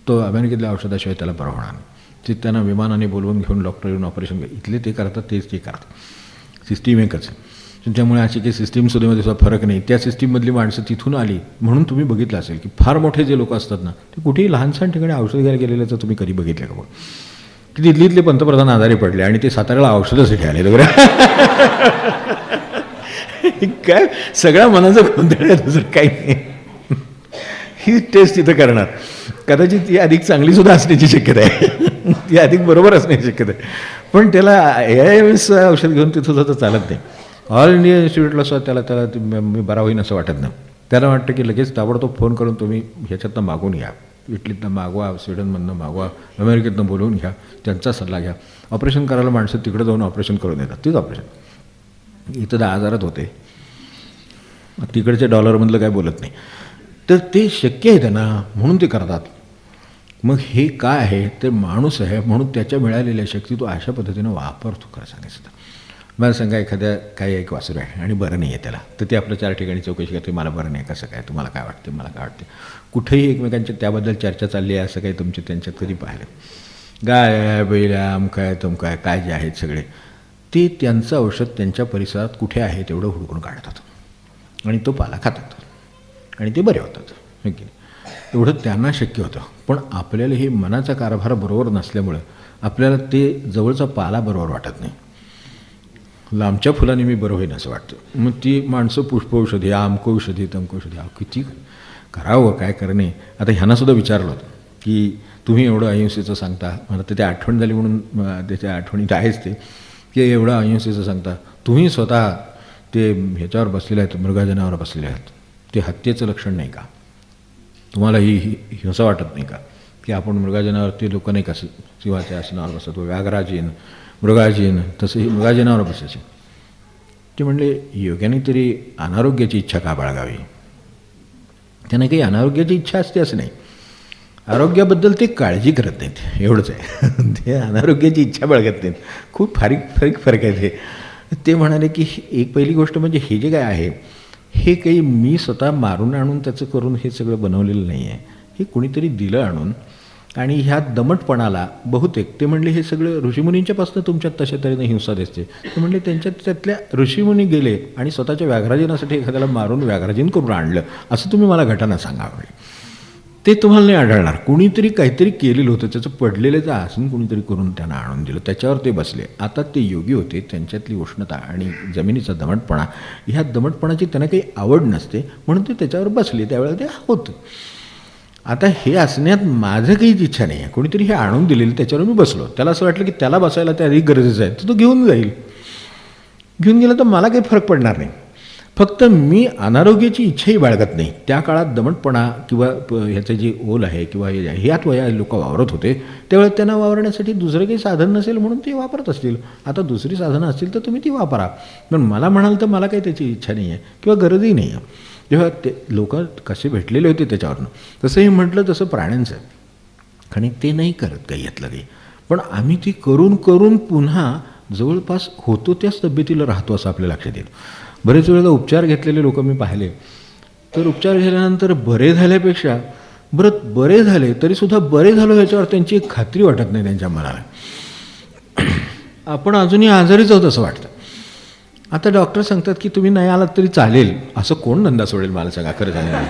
तो अमेरिकेतल्या औषधाशिवाय त्याला बरं होणार नाही. ते त्यांना विमानाने बोलवून घेऊन डॉक्टर येऊन ऑपरेशन, इथले ते करतात तेच ते करतात. सिस्टीम एकच आहे. त्यामुळे अशी काही सिस्टीमसुद्धीमध्ये सुद्धा फरक नाही. त्या सिस्टीममधली माणसं तिथून आली म्हणून तुम्ही बघितलं असेल की फार मोठे जे लोक असतात ना ते कुठेही लहानसहान ठिकाणी औषध घ्यायला गेलेल्याचं तुम्ही कधी बघितलं का? बघ की तिथले पंतप्रधान आजारी पडले आणि ते साताऱ्याला औषधासाठी आले वगैरे. काय सगळ्या मनाचं गोंधळ आहे, दुसरं काही नाही. ही टेस्ट तिथं करणार, कदाचित ती अधिक चांगलीसुद्धा असण्याची शक्यता आहे, ती अधिक बरोबर असण्याची शक्यता आहे. पण त्याला AIMS औषध घेऊन तिथं सुद्धा चालत नाही. ऑल इंडिया इन्स्टिट्यूटला सुद्धा त्याला मी बरा होईन असं वाटत नाही. त्याला वाटतं की लगेच ताबडतोब फोन करून तुम्ही ह्याच्यातनं मागून घ्या, इटलीतनं मागवा, स्वीडनमधनं मागवा, अमेरिकेतनं बोलवून घ्या, त्यांचा सल्ला घ्या. ऑपरेशन करायला माणसं तिकडे जाऊन ऑपरेशन करून येतात. तीच ऑपरेशन इथं 10,000 होते, तिकडच्या डॉलरमधलं काय बोलत नाही. तर ते शक्य आहे त्यांना म्हणून ते करतात. मग हे काय आहे, ते माणूस आहे म्हणून त्याच्या मिळालेल्या शक्ती तो अशा पद्धतीनं वापरतो. खरं सांगायचं तर मला सांगा, एखाद्या काही एक वासरू आहे आणि बरं नाही आहे त्याला, तर ते आपल्या 4 ठिकाणी चौकशी करते, मला बरं नाही, कसं काय, तुम्हाला काय वाटते, मला काय वाटते. कुठेही एकमेकांच्या त्याबद्दल चर्चा चालली आहे असं काही तुमच्या त्यांच्यात कधी पाहिलं? गाय आहे, बैल आहे, अमकं आहे, तमकं आहे, काय जे आहेत सगळे ते त्यांचं औषध त्यांच्या परिसरात कुठे आहे तेवढं हुडकून काढतात आणि तो पाला खातात आणि ते बरे होतात. की नाही, एवढं त्यांना शक्य होतं. पण आपल्याला हे मनाचा कारभार बरोबर नसल्यामुळं आपल्याला ते जवळचा पाला बरोबर वाटत नाही. लांबच्या फुलाने मी बरं होईन असं वाटतं. मग ती माणसं पुष्पौषधी, आमकौषधी, तमकौषधी, किती करावं, काय करणे. आता ह्यांनासुद्धा विचारलं होतं की तुम्ही एवढं अहिंसेचं सांगता, मला तर ते आठवण झाली म्हणून त्याच्या आठवणीत आहेच ते, की एवढं अहिंसेचं सांगता, तुम्ही स्वतः ते ह्याच्यावर बसलेले आहेत, मृगजनावर बसलेले आहेत, ते हत्येचं लक्षण नाही का? तुम्हाला ही असं वाटत नाही का की आपण मृगजनावर, ते लोक नाही का शिवाच्या आसनावर बसत, व्याघ्राजीन मृगाजीन, तसंही मृगाजनावर बसायचे. ते म्हणले योग्याने तरी अनारोग्याची इच्छा का बाळगावी? त्यांना काही अनारोग्याची इच्छा असते असं नाही, आरोग्याबद्दल ते काळजी करत नाहीत, एवढंच आहे. ते अनारोग्याची इच्छा बाळगत नाहीत. खूप फरक आहे ते. ते म्हणाले की एक पहिली गोष्ट म्हणजे हे जे काय आहे हे काही मी स्वतः मारून आणून त्याचं करून हे सगळं बनवलेलं नाही आहे, हे कुणीतरी दिलं आणून. आणि ह्या दमटपणाला बहुतेक ते म्हणले हे सगळं ऋषीमुनींच्यापासून तुमच्यात तशा तऱ्हेने हिंसा दिसते. ते म्हणले त्यांच्यात त्यातल्या ऋषीमुनी गेले आणि स्वतःच्या व्याघ्राजीनासाठी एखाद्याला मारून व्याघ्राजीन करून आणलं असं तुम्ही मला घटना सांगावं, ते तुम्हाला नाही आढळणार. कुणीतरी काहीतरी केलेलं होतं, त्याचं पडलेलं आसन कुणीतरी करून त्यांना आणून दिलं, त्याच्यावर ते बसले. आता ते योगी होते, त्यांच्यातली उष्णता आणि जमिनीचा दमटपणा, ह्या दमटपणाची त्यांना काही आवड नसते म्हणून ते त्याच्यावर बसले, त्यावेळेला ते होतं. आता हे असण्यात माझं काहीच इच्छा नाही आहे, कोणीतरी हे आणून दिलेलं त्याच्यावर मी बसलो, त्याला असं वाटलं की त्याला बसायला ते अधिक गरजेचं आहे, तर तो घेऊन जाईल, घेऊन गेला तर मला काही फरक पडणार नाही. फक्त मी अनारोग्याची इच्छाही बाळगत नाही. त्या काळात दमटपणा किंवा ह्याचं जे ओल आहे किंवा ह्यात वया लोक वावरत होते, त्यावेळेस त्यांना वावरण्यासाठी दुसरं काही साधन नसेल म्हणून ते वापरत असतील. आता दुसरी साधनं असतील तर तुम्ही ती वापरा, पण मला म्हणाल तर मला काही त्याची इच्छा नाही आहे किंवा गरजही नाही आहे. जेव्हा ते लोक कसे भेटलेले होते त्याच्यावरनं, तसंही म्हटलं तसं प्राण्यांचं, आणि ते नाही करत काही यातलं काही, पण आम्ही ती करून करून पुन्हा जवळपास होतो त्याच तब्येतीला राहतो असं आपल्या लक्षात येतं. बरेच वेळेला उपचार घेतलेले लोक मी पाहिले, तर उपचार झाल्यानंतर बरे झाल्यापेक्षा बरे झाले तरीसुद्धा बरे झालो ह्याच्यावर त्यांची एक खात्री वाटत नाही त्यांच्या मनाला, आपण अजूनही आजारीच आहोत असं वाटतं. आता डॉक्टर सांगतात की तुम्ही नाही आलात तरी चालेल, असं कोण धंदा सोडेल मला सांगा खरं झालं.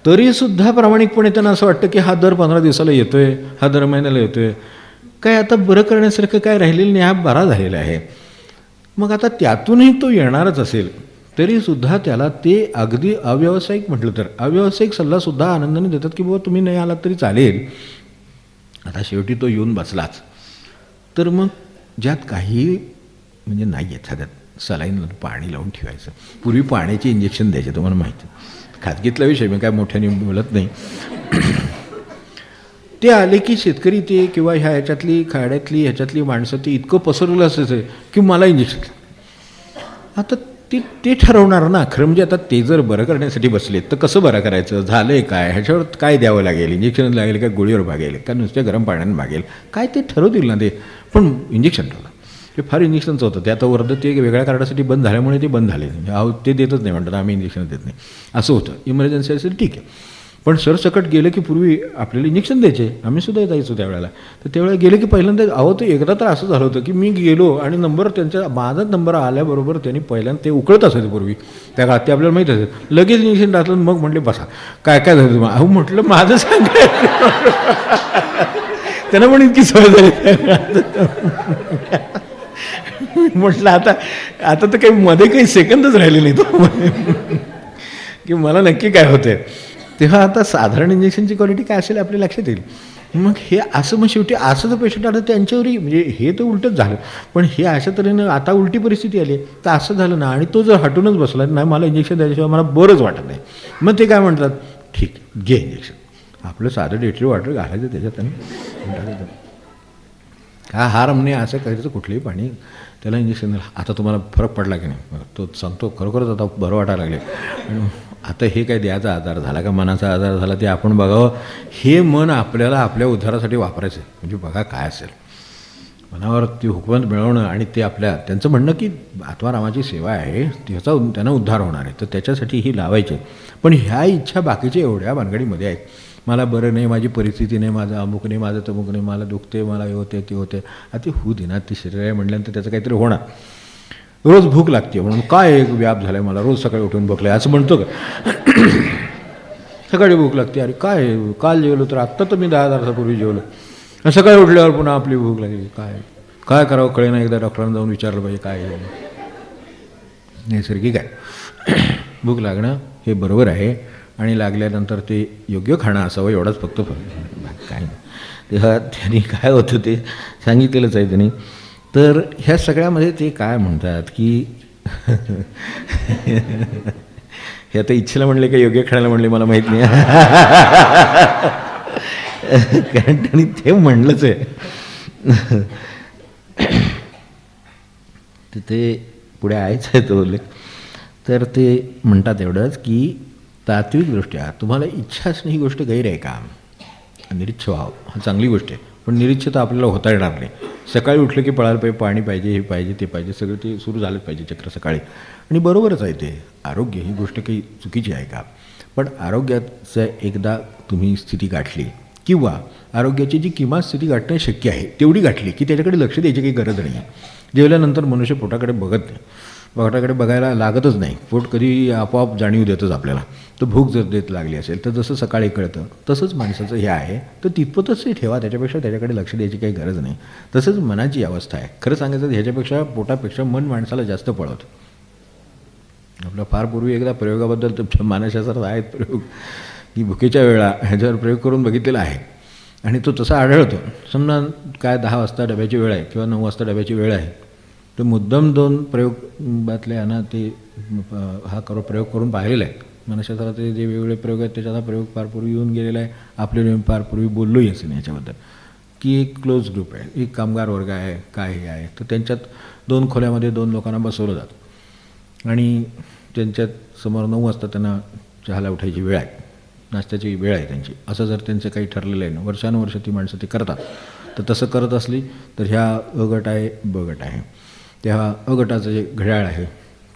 तरीसुद्धा प्रामाणिकपणे त्यांना असं वाटतं की हा दर 15 दिवसाला येतोय, हा दर महिन्याला येतोय, काय आता बरं करण्यासारखं काय राहिलेलं नाही, हा बरा झालेला आहे. मग आता त्यातूनही तो येणारच असेल तरीसुद्धा त्याला ते अगदी अव्यावसायिक म्हटलं तर अव्यावसायिक सल्लासुद्धा आनंदाने देतात की बाबा तुम्ही नाही आलात तरी चालेल. आता शेवटी तो येऊन बसलाच, तर मग ज्यात काही म्हणजे नाही आहे, सगळ्यात सलाईन पाणी लावून ठेवायचं. पूर्वी पाण्याचे इंजेक्शन द्यायचे, तुम्हाला माहिती, खाजगीतला विषय, मी काय मोठ्याने बोलत नाही. ते आले की शेतकरी ते किंवा ह्याच्यातली खाड्यातली ह्याच्यातली माणसं ते इतकं पसरवलं असायचं की मला इंजेक्शन. आता ते ठरवणार ना खरं, म्हणजे आता ते जर बरं करण्यासाठी बसलेत तर कसं बरं करायचं, झालं आहे काय, ह्याच्यावर काय द्यावं लागेल, इंजेक्शन लागेल का गोळीवर भागेल का नुसत्या गरम पाण्याने भागेल, काय ते ठरवतील ना ते. पण इंजेक्शन ठरवलं ते फार इंजेक्शनचं होतं, ते आता वर्ध ते वेगळ्या कार्डासाठी बंद झाल्यामुळे ते बंद झाले, ते देतच नाही म्हणतात, आम्ही इंजेक्शन देत नाही असं होतं. इमर्जन्सी असेल ठीक आहे, पण सरसकट गेलं की पूर्वी आपल्याला इंजेक्शन द्यायचे, आम्ही सुद्धा जायचो त्यावेळेला. तर त्यावेळेला गेलं की पहिल्यांदा ते एकदा तर असं झालं होतं की मी गेलो आणि नंबर त्यांचा माझाच नंबर आल्याबरोबर त्यांनी पहिल्यांदा ते उकळत असायचं पूर्वी त्या काळात, ते आपल्याला माहीत असेल, लगेच इंजेक्शन टाकलं. मग म्हटले बसा काय काय झालं तुम्हाला, अहो म्हटलं माझं सांगायचं. त्यांना पण इतकी सवय झाली. म्हटलं आता तर काही मध्ये काही सेकंदच राहिले नाही तो की मला नक्की काय होतंय. तेव्हा आता साधारण इंजेक्शनची क्वालिटी काय असेल आपल्या लक्षात येईल. मग हे असं मग शेवटी असं जर पेशंट आलं त्यांच्यावरही म्हणजे हे तर उलटच झालं, पण हे अशा तऱ्हेनं आता उलटी परिस्थिती आली तर असं झालं ना, आणि तो जर हटूनच बसला नाही मला इंजेक्शन द्यायच्याशिवाय मला बरंच वाटत नाही, मग ते काय म्हणतात ठीक घे इंजेक्शन, आपलं साधं डेटरी वॉटर घालायचं त्याच्यात आणि काय हार म्हणे असं करायचं, कुठलंही पाणी त्याला इंजेक्शन दिलं. आता तुम्हाला फरक पडला की नाही, तो सांगतो खरोखरच आता बरं वाटायला लागले. आणि आता हे काय द्याचा आजार झाला का मनाचा आजार झाला ते आपण बघावं. हे मन आपल्याला आपल्या उद्धारासाठी वापरायचं आहे, म्हणजे बघा काय असेल मनावर ती हुकूमत मिळवणं, आणि ते त्यांचं म्हणणं की आत्मारामाची सेवा आहे त्याचा त्यांना उद्धार होणार आहे, तर त्याच्यासाठी ही लावायचे. पण ह्या इच्छा बाकीच्या एवढ्या भानगडीमध्ये आहेत, मला बरं नाही, माझी परिस्थिती नाही, माझं अमुक नाही, माझं तमुक नाही, मला दुखते, मला हे होते ते होते. आता ते होऊ दे ना, ते शरीर आहे म्हटल्यानंतर त्याचं काहीतरी होणार. रोज भूक लागते म्हणून काय एक व्याप झाला आहे मला, रोज सकाळी उठून भूक लागली असं म्हणतो का? सकाळी भूक लागते, अरे काय काल जेवलो तर आत्ता तर मी 10 तासापूर्वी जेवलो, सकाळी उठल्यावर पुन्हा आपली भूक लागली, काय करावं कळे ना. एकदा डॉक्टरांना जाऊन विचारलं पाहिजे काय नैसर्गिक आहे भूक लागणं, हे बरोबर आहे, आणि लागल्यानंतर ते योग्य खाणं असावं एवढाच फक्त फरक. काय नाही. तेव्हा त्यांनी काय होतं ते सांगितलेलंच आहे त्यांनी. तर ह्या सगळ्यामध्ये ते काय म्हणतात की हे आता इच्छेला म्हणले का योग्य खेळायला म्हणले मला माहीत नाही. कारण त्यांनी ते म्हणलंच आहे. ते पुढे आहेच आहे तो उल्लेख. तर ते म्हणतात एवढंच की तात्विकदृष्ट्या तुम्हाला इच्छा असणं ही गोष्ट गैर आहे का? निरीच्छ व्हावं हा चांगली गोष्ट आहे, पण निरीच्छ तर आपल्याला होता येणार नाही. सकाळी उठलं की पळायला पाहिजे, पाणी पाहिजे, हे पाहिजे, ते पाहिजे, सगळं ते सुरू झालंच पाहिजे चक्र सकाळी. आणि बरोबरच आहे ते. आरोग्य ही गोष्ट काही चुकीची आहे का? पण आरोग्याचं एकदा तुम्ही स्थिती गाठली किंवा आरोग्याची जी किमान स्थिती गाठणं शक्य आहे तेवढी गाठली की त्याच्याकडे लक्ष द्यायची काही गरज नाही आहे. जेवल्यानंतर मनुष्य पोटाकडे बघत नाही, पोटाकडे बघायला लागतच नाही. पोट कधी आपोआप जाणीव देतच आपल्याला. तर भूक जर देत लागली असेल तर जसं सकाळी कळतं तसंच माणसाचं हे आहे. तर तितपतच ते ठेवा, त्याच्यापेक्षा त्याच्याकडे लक्ष द्यायची काही गरज नाही. तसंच मनाची अवस्था आहे. खरं सांगायचं तर ह्याच्यापेक्षा पोटापेक्षा मन माणसाला जास्त पळवतं. आपला फार पूर्वी एकदा प्रयोगाबद्दल तुमच्या मानसशास्त्रात आहेत प्रयोग की भुकेच्या वेळा ह्याच्यावर प्रयोग करून बघितलेला आहे आणि तो तसा आढळतो. समजा काय 10 वाजता डब्याची वेळ आहे किंवा 9 वाजता डब्याची वेळ आहे, तर मुद्दाम 2 प्रयोगातल्या ना ते प्रयोग करून पाहिलेला आहे. मानसशास्त्राचे जे वेगवेगळे प्रयोग आहेत त्याच्यात हा प्रयोग फार पूर्वी येऊन गेलेला आहे. आपले फार पूर्वी बोललोही असेल याच्याबद्दल की एक क्लोज ग्रुप आहे, एक कामगार वर्ग आहे, काय हे आहे. तर त्यांच्यात 2 खोल्यामध्ये 2 लोकांना बसवलं जातं आणि त्यांच्यात समोर 9 वाजता त्यांना चहाला उठायची वेळ आहे, नाश्त्याची वेळ आहे त्यांची. असं जर त्यांचं काही ठरलेलं आहे ना, वर्षानुवर्ष ती माणसं ते करतात. तर तसं करत असली तर ह्या अ गट आहे, ब गट आहे. तेव्हा अ गटाचं जे घड्याळ आहे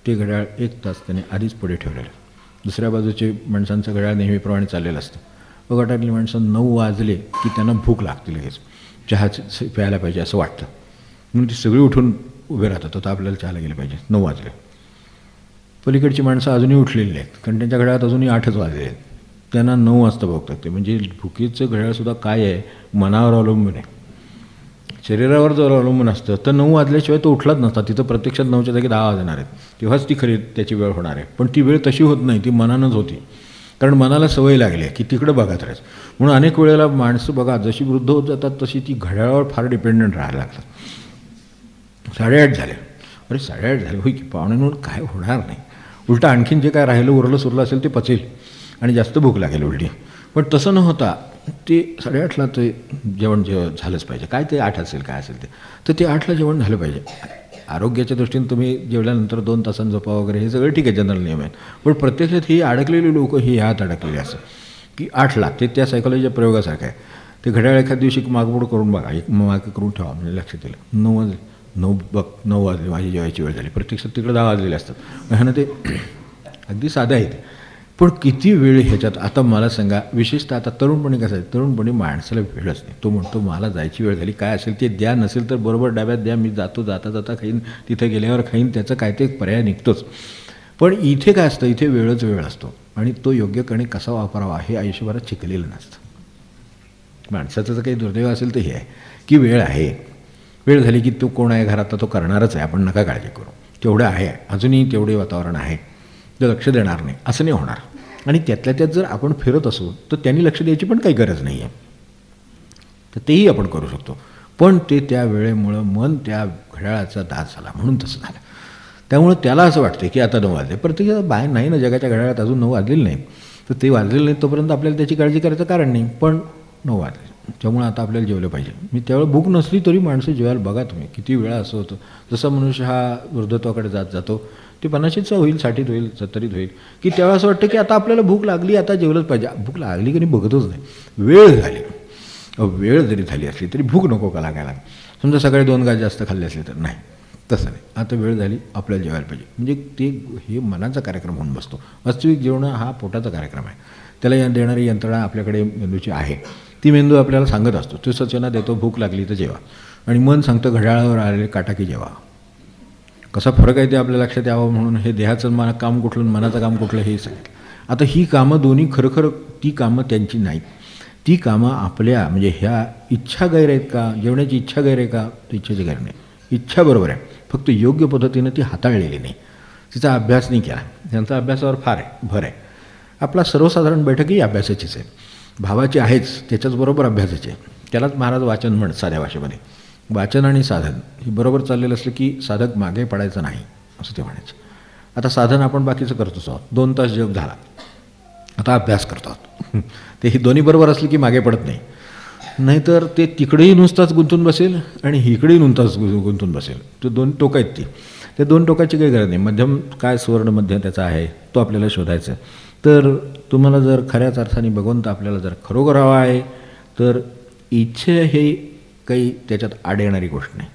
ते घड्याळ 1 तास त्याने आधीच पुढे ठेवलेलं आहे. दुसऱ्या बाजूचे माणसांचं घड्याळ नेहमीप्रमाणे चाललेलं असतं. अ गटातली माणसं 9 वाजले की त्यांना भूक लागते, लगेच चहा प्यायला पाहिजे असं वाटतं. म्हणून ती सगळी उठून उभे राहतात, आता आपल्याला चहाला गेलं पाहिजे, 9 वाजले. पलीकडची माणसं अजूनही उठलेली आहेत कारण त्यांच्या घड्याळात अजूनही 8च वाजले आहेत. त्यांना 9 वाजता बघतात ते. म्हणजे भुकेचं घड्याळसुद्धा काय आहे, मनावर अवलंबून आहे. शरीरावर जर अवलंबून असतं तर 9 वाजल्याशिवाय तो उठलाच नसता. तिथं प्रत्यक्षात 9च्या जागी 10 वाजणार आहेत, तेव्हाच ती खरी त्याची वेळ होणार आहे. पण ती वेळ तशी होत नाही, ती मनानंच होती. कारण मनाला सवय लागली आहे की तिकडं बघत राहायचं. म्हणून अनेक वेळेला माणसं बघा जशी वृद्ध होत जातात तशी ती घड्याळावर फार डिपेंडंट राहायला लागतात. 8:30 झाले, अरे 8:30 झाले होय की, पावणे 9 काय होणार नाही. उलटं आणखीन जे काय राहिलं उरलं सुरलं असेल ते पचेल आणि जास्त भूक लागेल उलटी. पण तसं न होता ते 8:30ला ते जेवण झालंच पाहिजे. काय ते 8 असेल काय असेल ते, तर ते 8ला जेवण झालं पाहिजे. आरोग्याच्या दृष्टीने तुम्ही जेवल्यानंतर 2 तासांनी झोपा वगैरे हे सगळं ठीक आहे, जनरल नियम आहेत. पण प्रत्यक्षात ही अडकलेली लोक ही ह्यात अडकलेली असं की 8ला ते त्या सायकोलॉजीच्या प्रयोगासारखं आहे. ते घड्याळ एखाद्या दिवशी मागपुढं करून बघा, एक मागे करून ठेवा, म्हणजे लक्षात येईल. 9 वाजले, 9 वाजले माझी जेवायची वेळ झाली. प्रत्यक्षात तिकडे 10 वाजलेले असतात. ह्यानं ते अगदी साधं आहे ते. पण किती वेळ ह्याच्यात. आता मला सांगा, विशेषतः आता तरुणपणी कसं आहे, तरुणपणी माणसाला वेळच नाही. तो म्हणतो मला जायची वेळ झाली, काय असेल ते द्या, नसेल तर बरोबर डब्यात द्या, मी जातो, जाता जाता खाईन, तिथं गेल्यावर खाईन, त्याचं काय ते पर्याय निघतोच. पण इथे काय असतं, इथे वेळच वेळ असतो आणि तो योग्यपणे कसा वापरावा हे आयुष्यभरात शिकलेलं नसतं. माणसाचं जर काही दुर्दैव असेल तर हे आहे की वेळ आहे, वेळ झाली की तो कोण आहे घरात, तो करणारच आहे, आपण नका काळजी करू. तेवढं आहे, अजूनही तेवढे वातावरण आहे, तर लक्ष देणार नाही असं नाही होणार. आणि त्यातल्या त्यात जर आपण फिरत असू तर त्यांनी लक्ष द्यायची पण काही गरज नाही आहे, तर तेही आपण करू शकतो. पण ते त्या वेळेमुळं मन त्या घड्याळाचा दास झाला म्हणून तसं झालं. त्यामुळं त्याला असं वाटतं की आता 9 वाजले. प्रत्येकात बाहेर नाही ना, जगाच्या घड्याळात अजून 9 वाजलेले नाही. तर ते वाजलेले नाही तोपर्यंत आपल्याला त्याची काळजी करायचं कारण नाही. पण 9 वाजले, त्यामुळे आता आपल्याला जेवलं पाहिजे. मी त्यावेळेला भूक नसली तरी माणसं जेवायला बघा तुम्ही, किती वेळा असं होतं. जसा मनुष्य हा वृद्धत्वाकडे जात जातो, ते 50चा होईल, 60 होईल, 70 होईल की त्यावेळेला असं वाटतं की आता आपल्याला भूक लागली, आता जेवलंच पाहिजे. भूक लागली की नाही बघतच नाही, वेळ झाली. वेळ जरी झाली असली तरी भूक नको का लागायला. समजा सकाळी 2 घास जास्त खाल्ले असले तर नाही, तसं नाही. आता वेळ झाली, आपल्याला जेवायला पाहिजे. म्हणजे ते हे मनाचा कार्यक्रम होऊन बसतो. वास्तविक जेवण हा पोटाचा कार्यक्रम आहे. त्याला देणारी यंत्रणा आपल्याकडे मेंदूची आहे. ती मेंदू आपल्याला सांगत असतो, तो सूचना देतो, भूक लागली तर जेवा. आणि मन सांगतं घड्याळावर आलेले काटाकी जेवा. कसा फरक आहे ते आपल्या लक्षात यावं म्हणून हे देहाचं काम कुठलं, मनाचं काम कुठलं हे सांगितलं. आता ही कामं दोन्ही खरं ती कामं त्यांची नाहीत. ती कामं आपल्या म्हणजे ह्या इच्छा गैर आहेत का, जेवण्याची इच्छा गैर आहे का, तर इच्छाची गैर नाही. इच्छा बरोबर आहे, फक्त योग्य पद्धतीनं ती हाताळलेली नाही, तिचा अभ्यास नाही केला. त्यांचा अभ्यासावर फार आहे भर आहे. आपला सर्वसाधारण बैठकही अभ्यासाचीच आहे. भावाची आहेच, त्याच्याचबरोबर अभ्यासाची आहे. त्यालाच महाराज वाचन म्हण साध्या भाषेमध्ये. वाचन आणि साधन ही बरोबर चाललेलं असलं की साधक मागे पडायचं नाही असं ते म्हणायचं. आता साधन आपण बाकीचं करतोच आहोत. 2 तास जप झाला, आता अभ्यास करतो आहोत. ते ही दोन्ही बरोबर असली की मागे पडत नाही. नाहीतर ते तिकडेही नुसताच गुंतून बसेल आणि इकडेही नुसताच गुंतून बसेल. ते 2 टोकं आहेत ती. त्या 2 टोकाची काही गरज नाही. मध्यम काय सुवर्ण मध्य त्याचा आहे तो आपल्याला शोधायचा. तर तुम्हाला जर खऱ्याच अर्थाने भगवंत आपल्याला जर खरोखर हवा आहे तर इच्छा हे काही त्याच्यात आड येणारी गोष्ट नाही.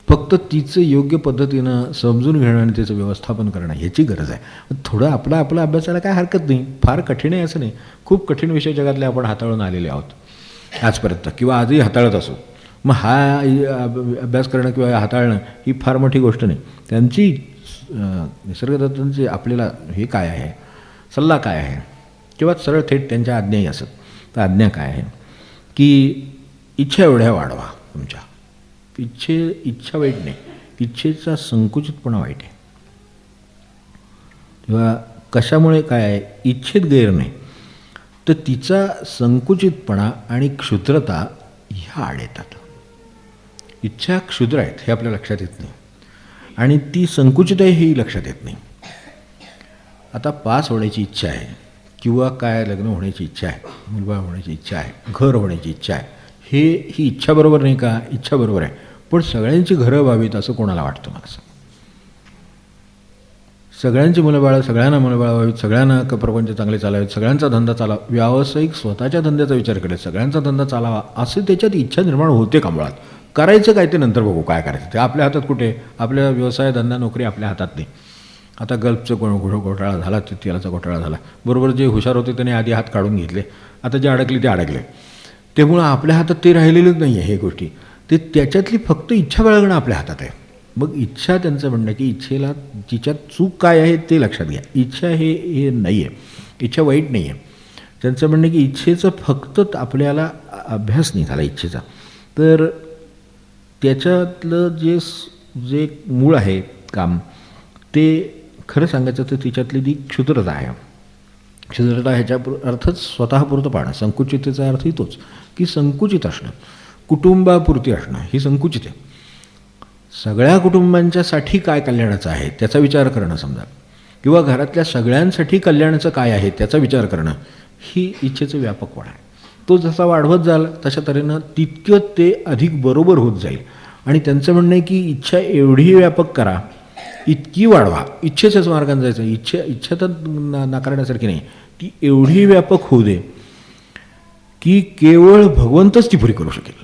फक्त तिचं योग्य पद्धतीनं समजून घेणं आणि त्याचं व्यवस्थापन करणं ह्याची गरज आहे. थोडं आपला अभ्यासाला काय हरकत नाही. फार कठीण आहे असं नाही. खूप कठीण विषय जगातले आपण हाताळून आलेले आहोत आजपर्यंत किंवा आजही हाताळत असू. मग हा अभ्यास करणं किंवा हाताळणं ही फार मोठी गोष्ट नाही. त्यांची निसर्गदत्तांची आपल्याला हे काय आहे, सल्ला काय आहे किंवा सरळ थेट त्यांच्या आज्ञाही असत. तर आज्ञा काय आहे की इच्छा एवढ्या वाढवा. तुमच्या इच्छा वाईट नाही, इच्छेचा संकुचितपणा वाईट आहे. किंवा कशामुळे काय आहे, इच्छेत गैर नाही तर तिचा संकुचितपणा आणि क्षुद्रता ह्या आड येतात. इच्छा क्षुद्र आहेत हे आपल्या लक्षात येत नाही आणि ती संकुचित आहे हेही लक्षात येत नाही. आता पास होण्याची इच्छा आहे किंवा काय लग्न होण्याची इच्छा आहे, मुलगा होण्याची इच्छा आहे, घर होण्याची इच्छा आहे, ही इच्छा बरोबर नाही का? इच्छा बरोबर आहे. पण सगळ्यांची घरं व्हावीत असं कोणाला वाटतं? मला सगळ्यांची मुलंबाळं, सगळ्यांना मुलंबाळं व्हावीत, सगळ्यांना प्रपंच चांगले चालावेत, सगळ्यांचा धंदा चालावा, व्यावसायिक स्वतःच्या धंद्याचा विचार करेल, सगळ्यांचा धंदा चालावा असे त्याच्यात इच्छा निर्माण होते का मुळात? करायचं काय ते नंतर बघू काय करायचं ते. आपल्या हातात कुठे? आपल्या व्यवसाय धंदा नोकरी आपल्या हातात नाही. आता गल्फचं घोटाळा झाला, तेलाचा घोटाळा झाला, बरोबर जे हुशार होते त्याने आधी हात काढून घेतले, आता जे अडकले ते अडकले. त्यामुळं आपल्या हातात ते राहिलेलंच नाही आहे हे गोष्टी. ते त्याच्यातली फक्त इच्छा बाळगणं आपल्या हातात आहे. मग इच्छा त्यांचं म्हणणं की इच्छेला तिच्यात चूक काय आहे ते लक्षात घ्या. इच्छा हे नाही आहे, इच्छा वाईट नाही आहे. त्यांचं म्हणणं की इच्छेचं फक्त आपल्याला अभ्यास नाही झाला इच्छेचा, तर त्याच्यातलं जे मूळ आहे काम ते खरं सांगायचं तर तिच्यातली ती क्षुद्रता आहे. क्षुद्रता ह्याच्या अर्थच स्वतःपुरतं पाहणं. संकुचितेचा अर्थही तोच की संकुचित असणं, कुटुंबापुरती असणं ही संकुचित आहे. सगळ्या कुटुंबांच्यासाठी काय कल्याणाचं आहे त्याचा विचार करणं समजा, किंवा घरातल्या सगळ्यांसाठी कल्याणाचं काय आहे त्याचा विचार करणं ही इच्छेचं व्यापकपण आहे. तो जसा वाढवत जाल तशा तऱ्हेनं तितकं ते अधिक बरोबर होत जाईल. आणि त्यांचं म्हणणं आहे की इच्छा एवढी व्यापक करा, इतकी वाढवा, इच्छेच्याच मार्गाने जायचं. इच्छा तर नाकारण्यासारखी नाही, ती एवढी व्यापक होऊ दे की केवळ भगवंतच ती पुरी करू शकेल.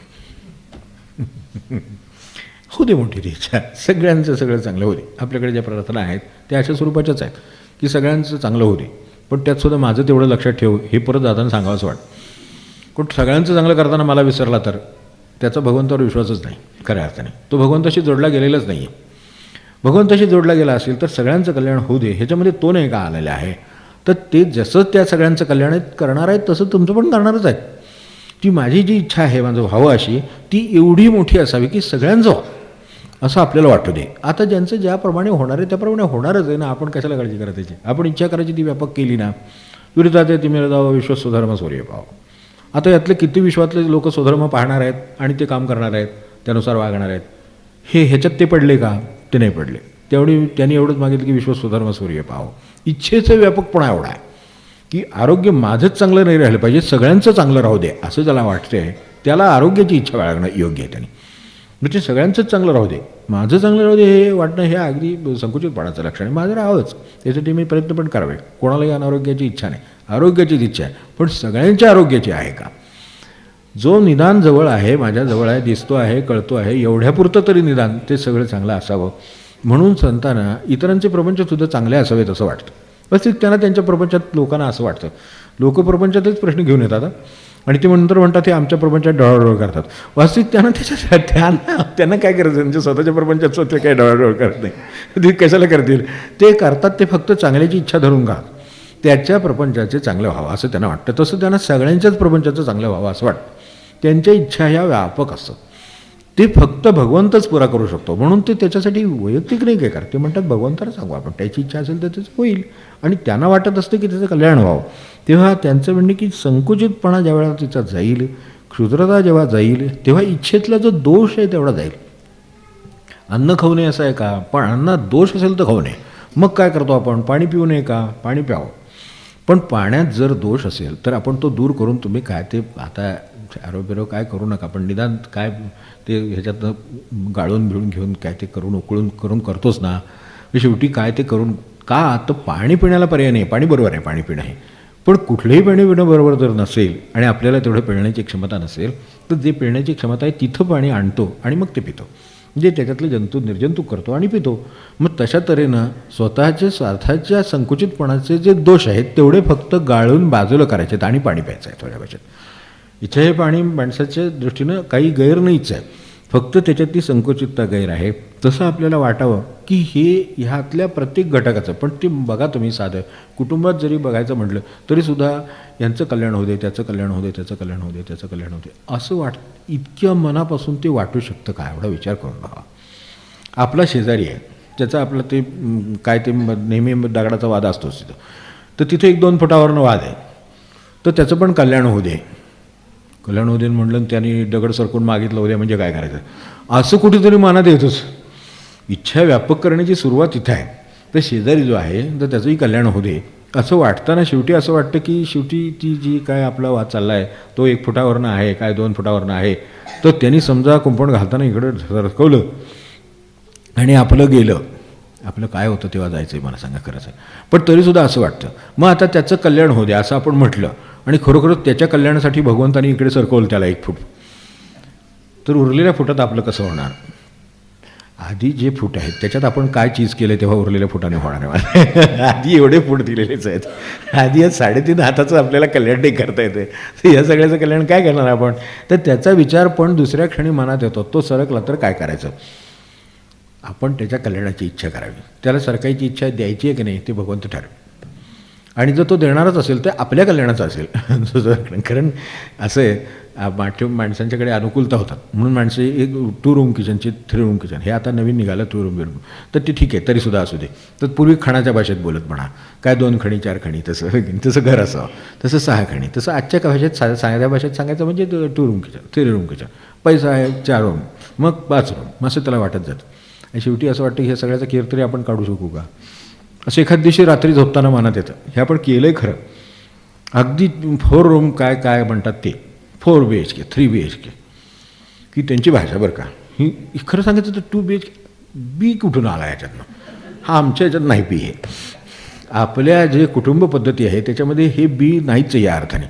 होऊ दे मोठी ती इच्छा, सगळ्यांचं सगळं चांगलं होऊ दे. आपल्याकडे ज्या प्रार्थना आहेत त्या अशा स्वरूपाच्याच आहेत की सगळ्यांचं चांगलं होऊ दे, पण त्यातसुद्धा माझं तेवढं लक्षात ठेव हे परत जाताना सांगावंच वाटतं. पण सगळ्यांचं चांगलं करताना मला विसरला तर त्याचा भगवंतावर विश्वासच नाही खऱ्या अर्थाने. तो भगवंताशी जोडला गेलेलाच नाही आहे. भगवंताशी जोडला गेला असेल तर सगळ्यांचं कल्याण होऊ दे ह्याच्यामध्ये तो नाही का आलेला आहे. तर ते जसं त्या सगळ्यांचं कल्याण करणार आहेत तसं तुमचं पण करणारच आहे. ती माझी जी इच्छा आहे माझं व्हावं अशी, ती एवढी मोठी असावी की सगळ्यांचं व्हावं असं आपल्याला वाटू दे. आता ज्यांचं ज्याप्रमाणे होणार आहे त्याप्रमाणे होणारच आहे ना. आपण कशाला काळजी करा त्याची? आपण इच्छा करायची ती व्यापक केली ना. विरुद्धात तिमिर जावं विश्व स्वधर्म सूर्य पाहावं. आता यातले किती विश्वातले लोक स्वधर्म पाहणार आहेत आणि ते काम करणार आहेत, त्यानुसार वागणार आहेत. ह्याच्यात ते पडले का? ते नाही पडले. त्यांनी एवढंच मागितलं की विश्व स्वधर्म सूर्य पाहावं. इच्छेचं व्यापकपणा एवढा आहे की आरोग्य माझंच चांगलं नाही राहिलं पाहिजे, सगळ्यांचं चांगलं राहू दे असं ज्याला वाटतंय त्याला आरोग्याची इच्छा बाळगणं योग्य आहे. त्यांनी म्हणजे सगळ्यांचंच चांगलं राहू दे, माझं चांगलं राहू दे हे वाटणं हे अगदी संकुचितपणाचं लक्षण आहे. माझं राहावंच त्यासाठी मी प्रयत्न पण करावे. कोणालाही अनारोग्याची इच्छा नाही, आरोग्याचीच इच्छा आहे. पण सगळ्यांच्या आरोग्याची आहे का? जो निदान जवळ आहे, माझ्या जवळ आहे, दिसतो आहे, कळतो आहे, एवढ्यापुरतं तरी निदान ते सगळं चांगलं असावं. म्हणून संतांना इतरांचे प्रपंचसुद्धा चांगले असावेत असं वाटतं. बस त्यांना त्यांच्या प्रपंचात लोकांना असं वाटतं. लोक प्रपंचातच प्रश्न घेऊन येतात आणि ते नंतर म्हणतात ते आमच्या प्रपंचात डोळाडोळ करतात. वास्तविक त्यांना काय करायचं? त्यांच्या स्वतःच्या प्रपंचात स्वतः काही डोळाडोळ करत नाही. ते कशाला करतील? ते करतात ते फक्त चांगल्याची इच्छा धरून का त्याच्या प्रपंचाचे चांगलं व्हावं असं त्यांना वाटतं. तसं त्यांना सगळ्यांच्याच प्रपंचाचं चांगलं व्हावं असं वाटतं. त्यांच्या इच्छा ह्या व्यापक असतात. ते फक्त भगवंतच पुरा करू शकतो. म्हणून ते त्याच्यासाठी वैयक्तिक नाही काय करत. ते म्हणतात भगवंताला सांगू आपण, त्याची इच्छा असेल तर त्याचं होईल. आणि त्यांना वाटत असतं की त्याचं कल्याण व्हावं. तेव्हा त्यांचं म्हणणे की संकुचितपणा ज्यावेळेला तिचा जाईल, क्षुद्रता जेव्हा जाईल, तेव्हा इच्छेतला जो दोष आहे तेवढा जाईल. अन्न खाऊ नये असं आहे का? पण अन्नात दोष असेल तर खाऊ नये. मग काय करतो आपण? पाणी पिऊ नये का? पाणी प्यावं. पण पाण्यात जर दोष असेल तर आपण तो दूर करून तुम्ही काय ते आता आरोग्य काय करू नका, पण निदान काय ते ह्याच्यातनं गाळून भिळून घेऊन काय ते करून उकळून करून करतोच ना. शेवटी काय ते करून का? तर पाणी पिण्याला पर्याय नाही. पाणी बरोबर आहे, पाणी पिणं आहे. पण कुठलंही पाणी पिणं बरोबर जर नसेल आणि आपल्याला तेवढं पिण्याची क्षमता नसेल तर जे पिण्याची क्षमता आहे तिथं पाणी आणतो आणि मग ते पितो. म्हणजे त्याच्यातले जंतू निर्जंतुक करतो आणि पितो. मग तशा तऱ्हेनं स्वतःच्या स्वार्थाच्या संकुचितपणाचे जे दोष आहेत तेवढे फक्त गाळून बाजूला करायचे आणि पाणी प्यायचं आहे थोड्या भाषेत. इच्छा हे पाणी माणसाच्या दृष्टीनं काही गैर नाहीच आहे, फक्त त्याच्यातली संकुचितता गैर आहे. तसं आपल्याला वाटावं की हे ह्यातल्या प्रत्येक घटकाचं. पण ते बघा तुम्ही साधं कुटुंबात जरी बघायचं म्हटलं तरीसुद्धा यांचं कल्याण होऊ दे, त्याचं कल्याण होऊ दे, त्याचं कल्याण होऊ दे, त्याचं कल्याण होऊ दे असं इतक्या मनापासून ते वाटू शकतं का? एवढा विचार करून बघा. आपला शेजारी आहे, त्याचा आपलं ते काय ते नेहमी दगडाचा वाद असतोच तिथं, तर तिथे 1-2 फुटावरनं वाद आहे, तर त्याचं पण कल्याण होऊ दे. कल्याण होऊ दे म्हणलं त्यांनी दगड सरकून मागितलं होत्या म्हणजे काय करायचं असं कुठेतरी मनात येतोच. इच्छा व्यापक करण्याची सुरुवात इथं आहे. तर शेजारी जो आहे तर त्याचंही कल्याण होऊ दे असं वाटताना शेवटी असं वाटतं की शेवटी ती जी काय आपला वाद चालला आहे तो 1 फुटावरनं आहे काय 2 फुटावरनं आहे, तर त्यांनी समजा कुंपण घालताना इकडं सरकवलं आणि आपलं गेलं. आपलं काय होतं तेव्हा जायचं आहे मला सांगा खरंच आहे. पण तरीसुद्धा असं वाटतं मग आता त्याचं कल्याण होऊ दे असं आपण म्हटलं आणि खरोखरच त्याच्या कल्याणासाठी भगवंतानी इकडे सरकवलं त्याला 1 फूट, तर उरलेल्या फुटात आपलं कसं होणार? आधी जे फूट आहेत त्याच्यात आपण काय चीज केलं तेव्हा उरलेल्या फुटाने होणार आहे. आधी एवढे फूट दिलेलेच आहेत. आधी या 3.5 हाताचं आपल्याला कल्याण नाही करता येते, तर या सगळ्याचं कल्याण काय करणार आपण? तर त्याचा विचार पण दुसऱ्या क्षणी मनात येतो. तो सरकला तर काय करायचं? आपण त्याच्या कल्याणाची इच्छा करावी. त्याला सरकायची इच्छा द्यायची आहे की नाही ते भगवंत ठरवे. आणि जर तो देणारच असेल तर आपल्या कल्याणाचं असेल. कारण असं आहे माणसांच्याकडे अनुकूलता होतात म्हणून माणसे 2 रूम किचनचे 3 रूम किचन हे आता नवीन निघालं 2 रूम बेडरूम, तर ते ठीक आहे तरीसुद्धा असू दे. तर पूर्वी खणाच्या भाषेत बोलत म्हणा काय 2 खणी 4 खणी तसं घर असावं, तसं 6 खणी, तसं आजच्या भाषेत साध्या भाषेत सांगायचं म्हणजे 2 रूम किचन 3 रूम किचन, पैसा आहे 4 रूम मग 5 रूम असं त्याला वाटत जातं. आणि शेवटी असं वाटतं की हे सगळ्याचा केअर तरी आपण काढू शकू का असं एखाद दिवशी रात्री झोपताना मनात येतं. हे आपण केलं आहे खरं. अगदी 4 रूम काय काय म्हणतात ते 4 BHK 3 BHK की त्यांची भाषा बरं का ही खरं सांगायचं तर 2 BHK बी कुठून आला याच्यातनं? हा आमच्या याच्यात नाही बी आहे. आपल्या जे कुटुंब पद्धती आहे त्याच्यामध्ये हे बी नाहीच या अर्थाने.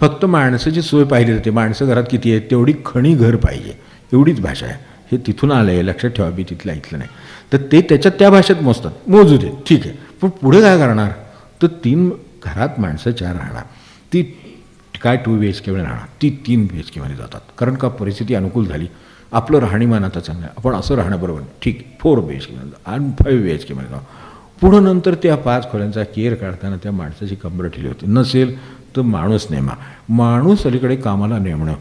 फक्त माणसाची सोय पाहिली जाते. माणसं घरात किती आहेत तेवढी खणी घर पाहिजे एवढीच भाषा आहे. हे तिथून आलं आहे लक्षात ठेवा. बी तिथलं ऐकलं नाही तर ते त्याच्यात त्या भाषेत मोजतात. मोजू दे ठीक आहे. पण पुढे काय करणार? तर 3 घरात माणसं 4 राहणार, ती काय 2 BHKमध्ये राहणार, ती 3 BHKमध्ये जातात. कारण का परिस्थिती अनुकूल झाली, आपलं राहणीमान आता चांगलं आहे, आपण असं राहणं बरोबर ठीक 4 BHKमध्ये आणि 5 BHKमध्ये जाऊ. पुढं नंतर त्या 5 खोल्यांचा केअर काढताना त्या माणसाची कंबर ढिली होती. नसेल तर माणूस नेमा. माणूस अलीकडे कामाला नेमणं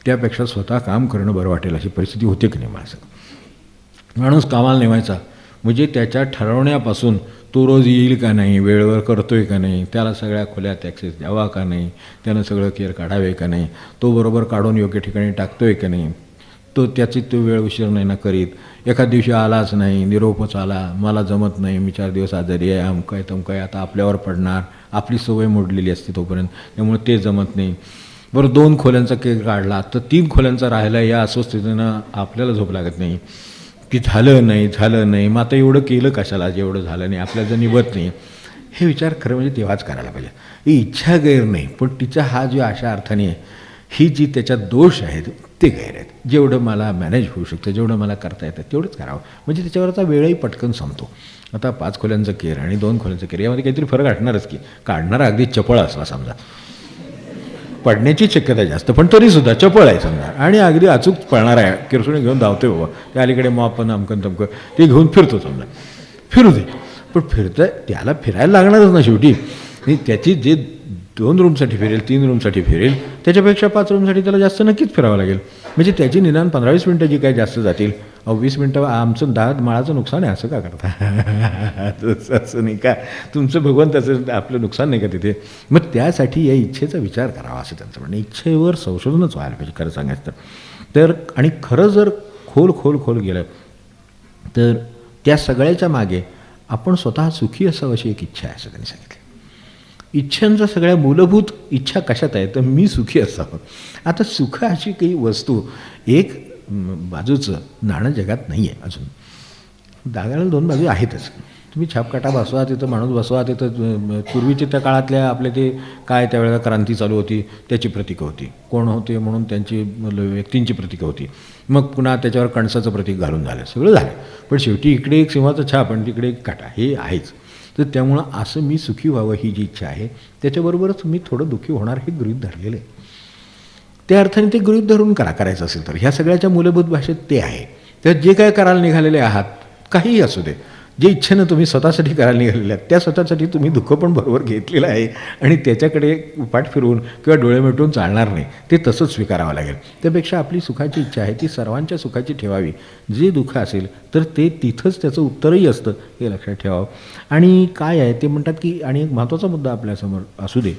त्यापेक्षा स्वतः काम करणं बरं वाटेल अशी परिस्थिती होते की नाही? माणूस कामाला नेमायचा म्हणजे त्याच्या ठरवण्यापासून तो रोज येईल का नाही, वेळेवर करतो आहे का नाही, त्याला सगळ्या खोल्यात ॲक्सेस द्यावा का नाही, त्यानं सगळं केअर काढावे का नाही, तो बरोबर काढून योग्य ठिकाणी टाकतो आहे का नाही, तो त्याची तो वेळ उशीर नाही ना करीत. एखाद दिवशी आलाच नाही, निरोपच आला, मला जमत नाही, मी 4 दिवस आजारी आहे, अमकं तमकं आहे, आता आपल्यावर पडणार, आपली सवय मोडलेली असते तोपर्यंत, त्यामुळे ते जमत नाही. बरं 2 खोल्यांचा केअर काढला तर 3 खोल्यांचा राहिला या अस्वस्थितीनं आपल्याला झोप लागत नाही की झालं नाही मग आता एवढं केलं कशाला जेवढं झालं नाही, आपल्याला जर निभत नाही. हे विचार खरं म्हणजे तेव्हाच करायला पाहिजे. ही इच्छा गैर नाही, पण तिचा हा जो अशा अर्थाने आहे ही जी त्याच्यात दोष आहेत ते गैर आहेत. जेवढं मला मॅनेज होऊ शकतं, जेवढं मला करता येतं तेवढंच करावं म्हणजे त्याच्यावरचा वेळही पटकन संपतो. आता 5 खोल्यांचं केअर आणि 2 खोल्यांचं केअर यामध्ये काहीतरी फरक असणारच की. काढणारा अगदी चपळ असला समजा, पडण्याची शक्यता जास्त पण तरीसुद्धा चपळ आहे समजा आणि अगदी अचूक पळणार आहे, किरसुणी घेऊन धावतोय बाबा, त्या अलीकडे मॉपन अमकन तमकं ते घेऊन फिरतो समजा, फिरू दे. पण त्याला फिरायला लागणारच ना शेवटी. त्याची जे 2 रूमसाठी फिरेल 3 रूमसाठी फिरेल त्याच्यापेक्षा 5 रूमसाठी त्याला जास्त नक्कीच फिरावं लागेल. म्हणजे त्याची निदान 15-20 मिनटं जी काही जास्त जातील, 20 मिनटं आमचं माळाचं नुकसान आहे असं का करता? असं नाही का, तुमचं भगवंताचं आपलं नुकसान नाही का तिथे? मग त्यासाठी या इच्छेचा विचार करावा असं त्यांचं म्हणणं. इच्छेवर संशोधनच व्हायला पाहिजे खरं सांगायचं तर. आणि खरं जर खोल गेलं तर त्या सगळ्याच्या मागे आपण स्वतः सुखी असावं अशी एक इच्छा आहे असं त्यांनी सांगितलं. इच्छांचा सगळ्या मूलभूत इच्छा कशात आहे तर मी सुखी असावं. आता सुख अशी काही वस्तू एक बाजूचं नाणं जगात नाही आहे. अजून दागाला 2 बाजू आहेतच. तुम्ही छापकाटा बसवा, तिथं माणूस बसवा, तिथं पूर्वीच्या त्या काळातल्या आपले ते काय त्यावेळेला क्रांती चालू होती त्याची प्रतीकं होती, कोण होते म्हणून त्यांची व्यक्तींची प्रतीकं होती. मग पुन्हा त्याच्यावर कणसाचं प्रतीक घालून झालं, सगळं झालं. पण शेवटी इकडे एक सिंहाचं छाप आणि तिकडे एक काटा हे आहेच. तर त्यामुळं असं मी सुखी व्हावं ही जी इच्छा आहे त्याच्याबरोबरच मी थोडं दुःखी होणार हे गृहीत धरलेलं आहे. त्या अर्थाने ते गृहीत धरून करायचं असेल तर ह्या सगळ्याच्या मूलभूत भाषेत ते आहे. तर जे काय करायला निघालेले आहात काहीही असू दे, जे इच्छेनं तुम्ही स्वतःसाठी करायला निघालेले आहात त्या स्वतःसाठी तुम्ही दुःख पण बरोबर घेतलेलं आहे आणि त्याच्याकडे पाठ फिरवून किंवा डोळे मिटून चालणार नाही, ते तसंच स्वीकारावं लागेल. त्यापेक्षा आपली सुखाची इच्छा आहे ती सर्वांच्या सुखाची ठेवावी. जे दुःख असेल तर ते तिथंच त्याचं उत्तरही असतं हे लक्षात ठेवावं. आणि काय आहे ते म्हणतात की, आणि एक महत्त्वाचा मुद्दा आपल्यासमोर असू दे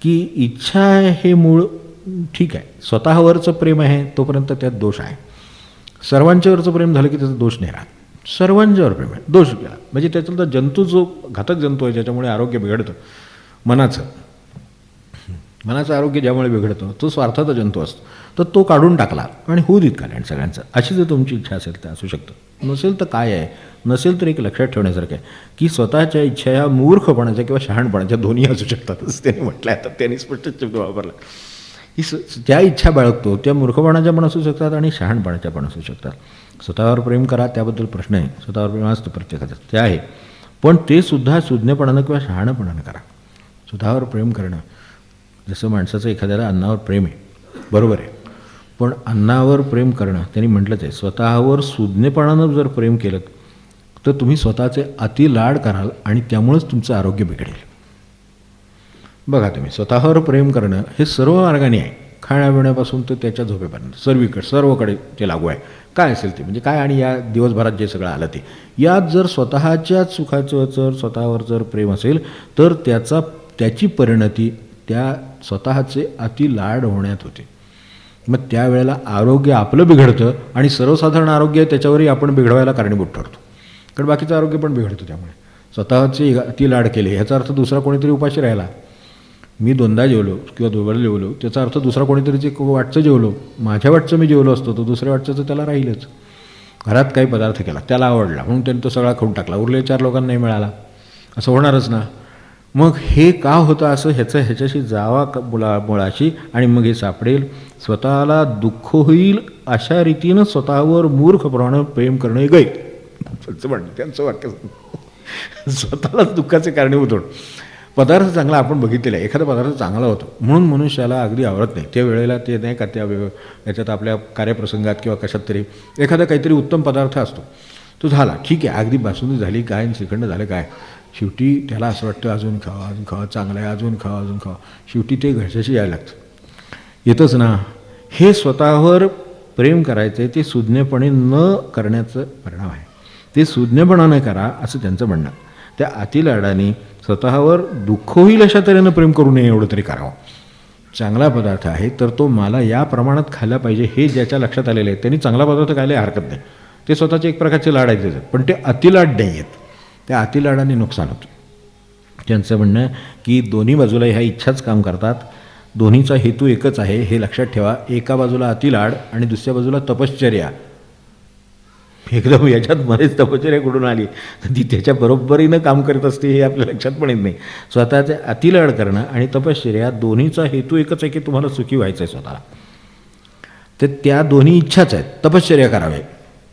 की इच्छा हे मूळ ठीक आहे, स्वतःवरचं प्रेम आहे तोपर्यंत त्यात दोष आहे. सर्वांच्यावरचं प्रेम झालं की त्याचा दोष नाही राहत. सर्वांच्यावर प्रेम आहे, दोष गेला म्हणजे त्याचा जंतू जो घातक जंतू आहे ज्याच्यामुळे आरोग्य बिघडतं, मनाचं आरोग्य ज्यामुळे बिघडतं तो स्वार्थाचा जंतू असतो, तर तो काढून टाकला आणि होऊ देत कल्याण सगळ्यांचं. अशी जर तुमची इच्छा असेल तर असू शकतं. नसेल तर काय आहे, नसेल तर एक लक्षात ठेवण्यासारखं आहे की स्वतःच्या इच्छा ह्या मूर्खपणाच्या किंवा शहाणपणाच्या दोन्ही असू शकतात असं त्यांनी म्हटलं आहे. तर त्यांनी स्पष्ट शब्द वापरला की ज्या इच्छा बाळगतो त्या मूर्खपणाच्या पण असू शकतात आणि शहाणपणाच्या पण असू शकतात. स्वतःवर प्रेम करा त्याबद्दल प्रश्न आहे, स्वतःवर प्रेम असतं प्रत्येकाचं ते आहे, पण ते सुद्धा सुज्ञपणानं किंवा शहाणपणानं करा. स्वतःवर प्रेम करणं, जसं माणसाचं एखाद्याला अन्नावर प्रेम आहे बरोबर आहे, पण अन्नावर प्रेम करणं त्यांनी म्हटलंच आहे. स्वतःवर सुज्ञपणानं जर प्रेम केलं तर तुम्ही स्वतःचे अतिलाड कराल आणि त्यामुळंच तुमचं आरोग्य बिघडेल. बघा तुम्ही स्वतःवर प्रेम करणं हे सर्व मार्गाने आहे, खाण्यापिण्यापासून तर त्याच्या झोपेपर्यंत सर्वकडे ते लागू आहे. काय असेल ते म्हणजे काय, आणि या दिवसभरात जे सगळं आलं ते, यात जर स्वतःच्याच सुखाचं जर स्वतःवर जर प्रेम असेल तर त्याची परिणती त्या स्वतःचे अतिलाड होण्यात होते. मग त्यावेळेला आरोग्य आपलं बिघडतं आणि सर्वसाधारण आरोग्य त्याच्यावरही आपण बिघडवायला कारणीभूत ठरतो, कारण बाकीचं आरोग्य पण बिघडतं. त्यामुळे स्वतःचे अतिलाड केले ह्याचा अर्थ दुसरा कोणीतरी उपाशी राहिला. मी 2दा जेवलो किंवा 2 जेवलो त्याचा अर्थ दुसरा कोणीतरी जे वाटचं जेवलो, माझ्या वाटचं मी जेवलो असतो तर दुसऱ्या वाटचं तर त्याला राहीलच. घरात काही पदार्थ केला त्याला आवडला म्हणून त्याने तो सगळा खाऊन टाकला, उरले 4 लोकांना नाही मिळाला, असं होणारच ना. मग हे का होतं असं ह्याच्याशी जावा मुळाशी आणि मग हे सापडेल. स्वतःला दुःख होईल अशा रीतीनं स्वतःवर मूर्खपणानं प्रेम करणं गैर असं म्हणणं त्यांचं वाक्य. स्वतःलाच दुःखाचे कारणीभूत होणं. पदार्थ चांगला आपण बघितलेला आहे, एखादा पदार्थ चांगला होतो म्हणून मनुष्याला अगदी आवडत नाही, त्या वेळेला ते नाही का याच्यात आपल्या कार्यप्रसंगात किंवा कशात तरी एखादा काहीतरी उत्तम पदार्थ असतो, तो झाला ठीक आहे, अगदी बासुंदी झाली काय श्रीखंड झालं काय, शेवटी त्याला असं वाटतं अजून खावा चांगलं आहे, अजून खावा, शेवटी ते घशाशी यायला लागतं, येतच ना. हे स्वतःवर प्रेम करायचं आहे ते सुज्ञपणे न करण्याचं परिणाम आहे. ते सुज्ञपणानं करा असं त्यांचं म्हणणं. त्या अतिलाडाने स्वतःवर दुःख होईल अशा तऱ्हेनं प्रेम करू नये एवढं तरी करावं. चांगला पदार्थ आहे तर तो मला या प्रमाणात खायला पाहिजे हे ज्याच्या लक्षात आलेलं आहे त्यांनी चांगला पदार्थ खायला हरकत नाही, ते स्वतःचे एक प्रकारचे लाड आहेत त्याचं, पण ते अतिलाड नाही आहेत, त्या अतिलाडाने नुकसान होतं. त्यांचं म्हणणं की दोन्ही बाजूला ह्या इच्छाच काम करतात, दोन्हीचा हेतू एकच आहे हे लक्षात ठेवा. एका बाजूला अतिलाड आणि दुसऱ्या बाजूला तपश्चर्या. एकदम याच्यात मध्येच तपश्चर्या कुठून आली तर ती त्याच्या बरोबरीनं काम करत असते हे आपल्या लक्षात पण येत नाही. स्वतःचे अतिलाड करणं आणि तपश्चर्या दोन्हीचा हेतू एकच आहे की तुम्हाला सुखी व्हायचं आहे स्वतःला, तर त्या दोन्ही इच्छाच आहेत. तपश्चर्या करावे,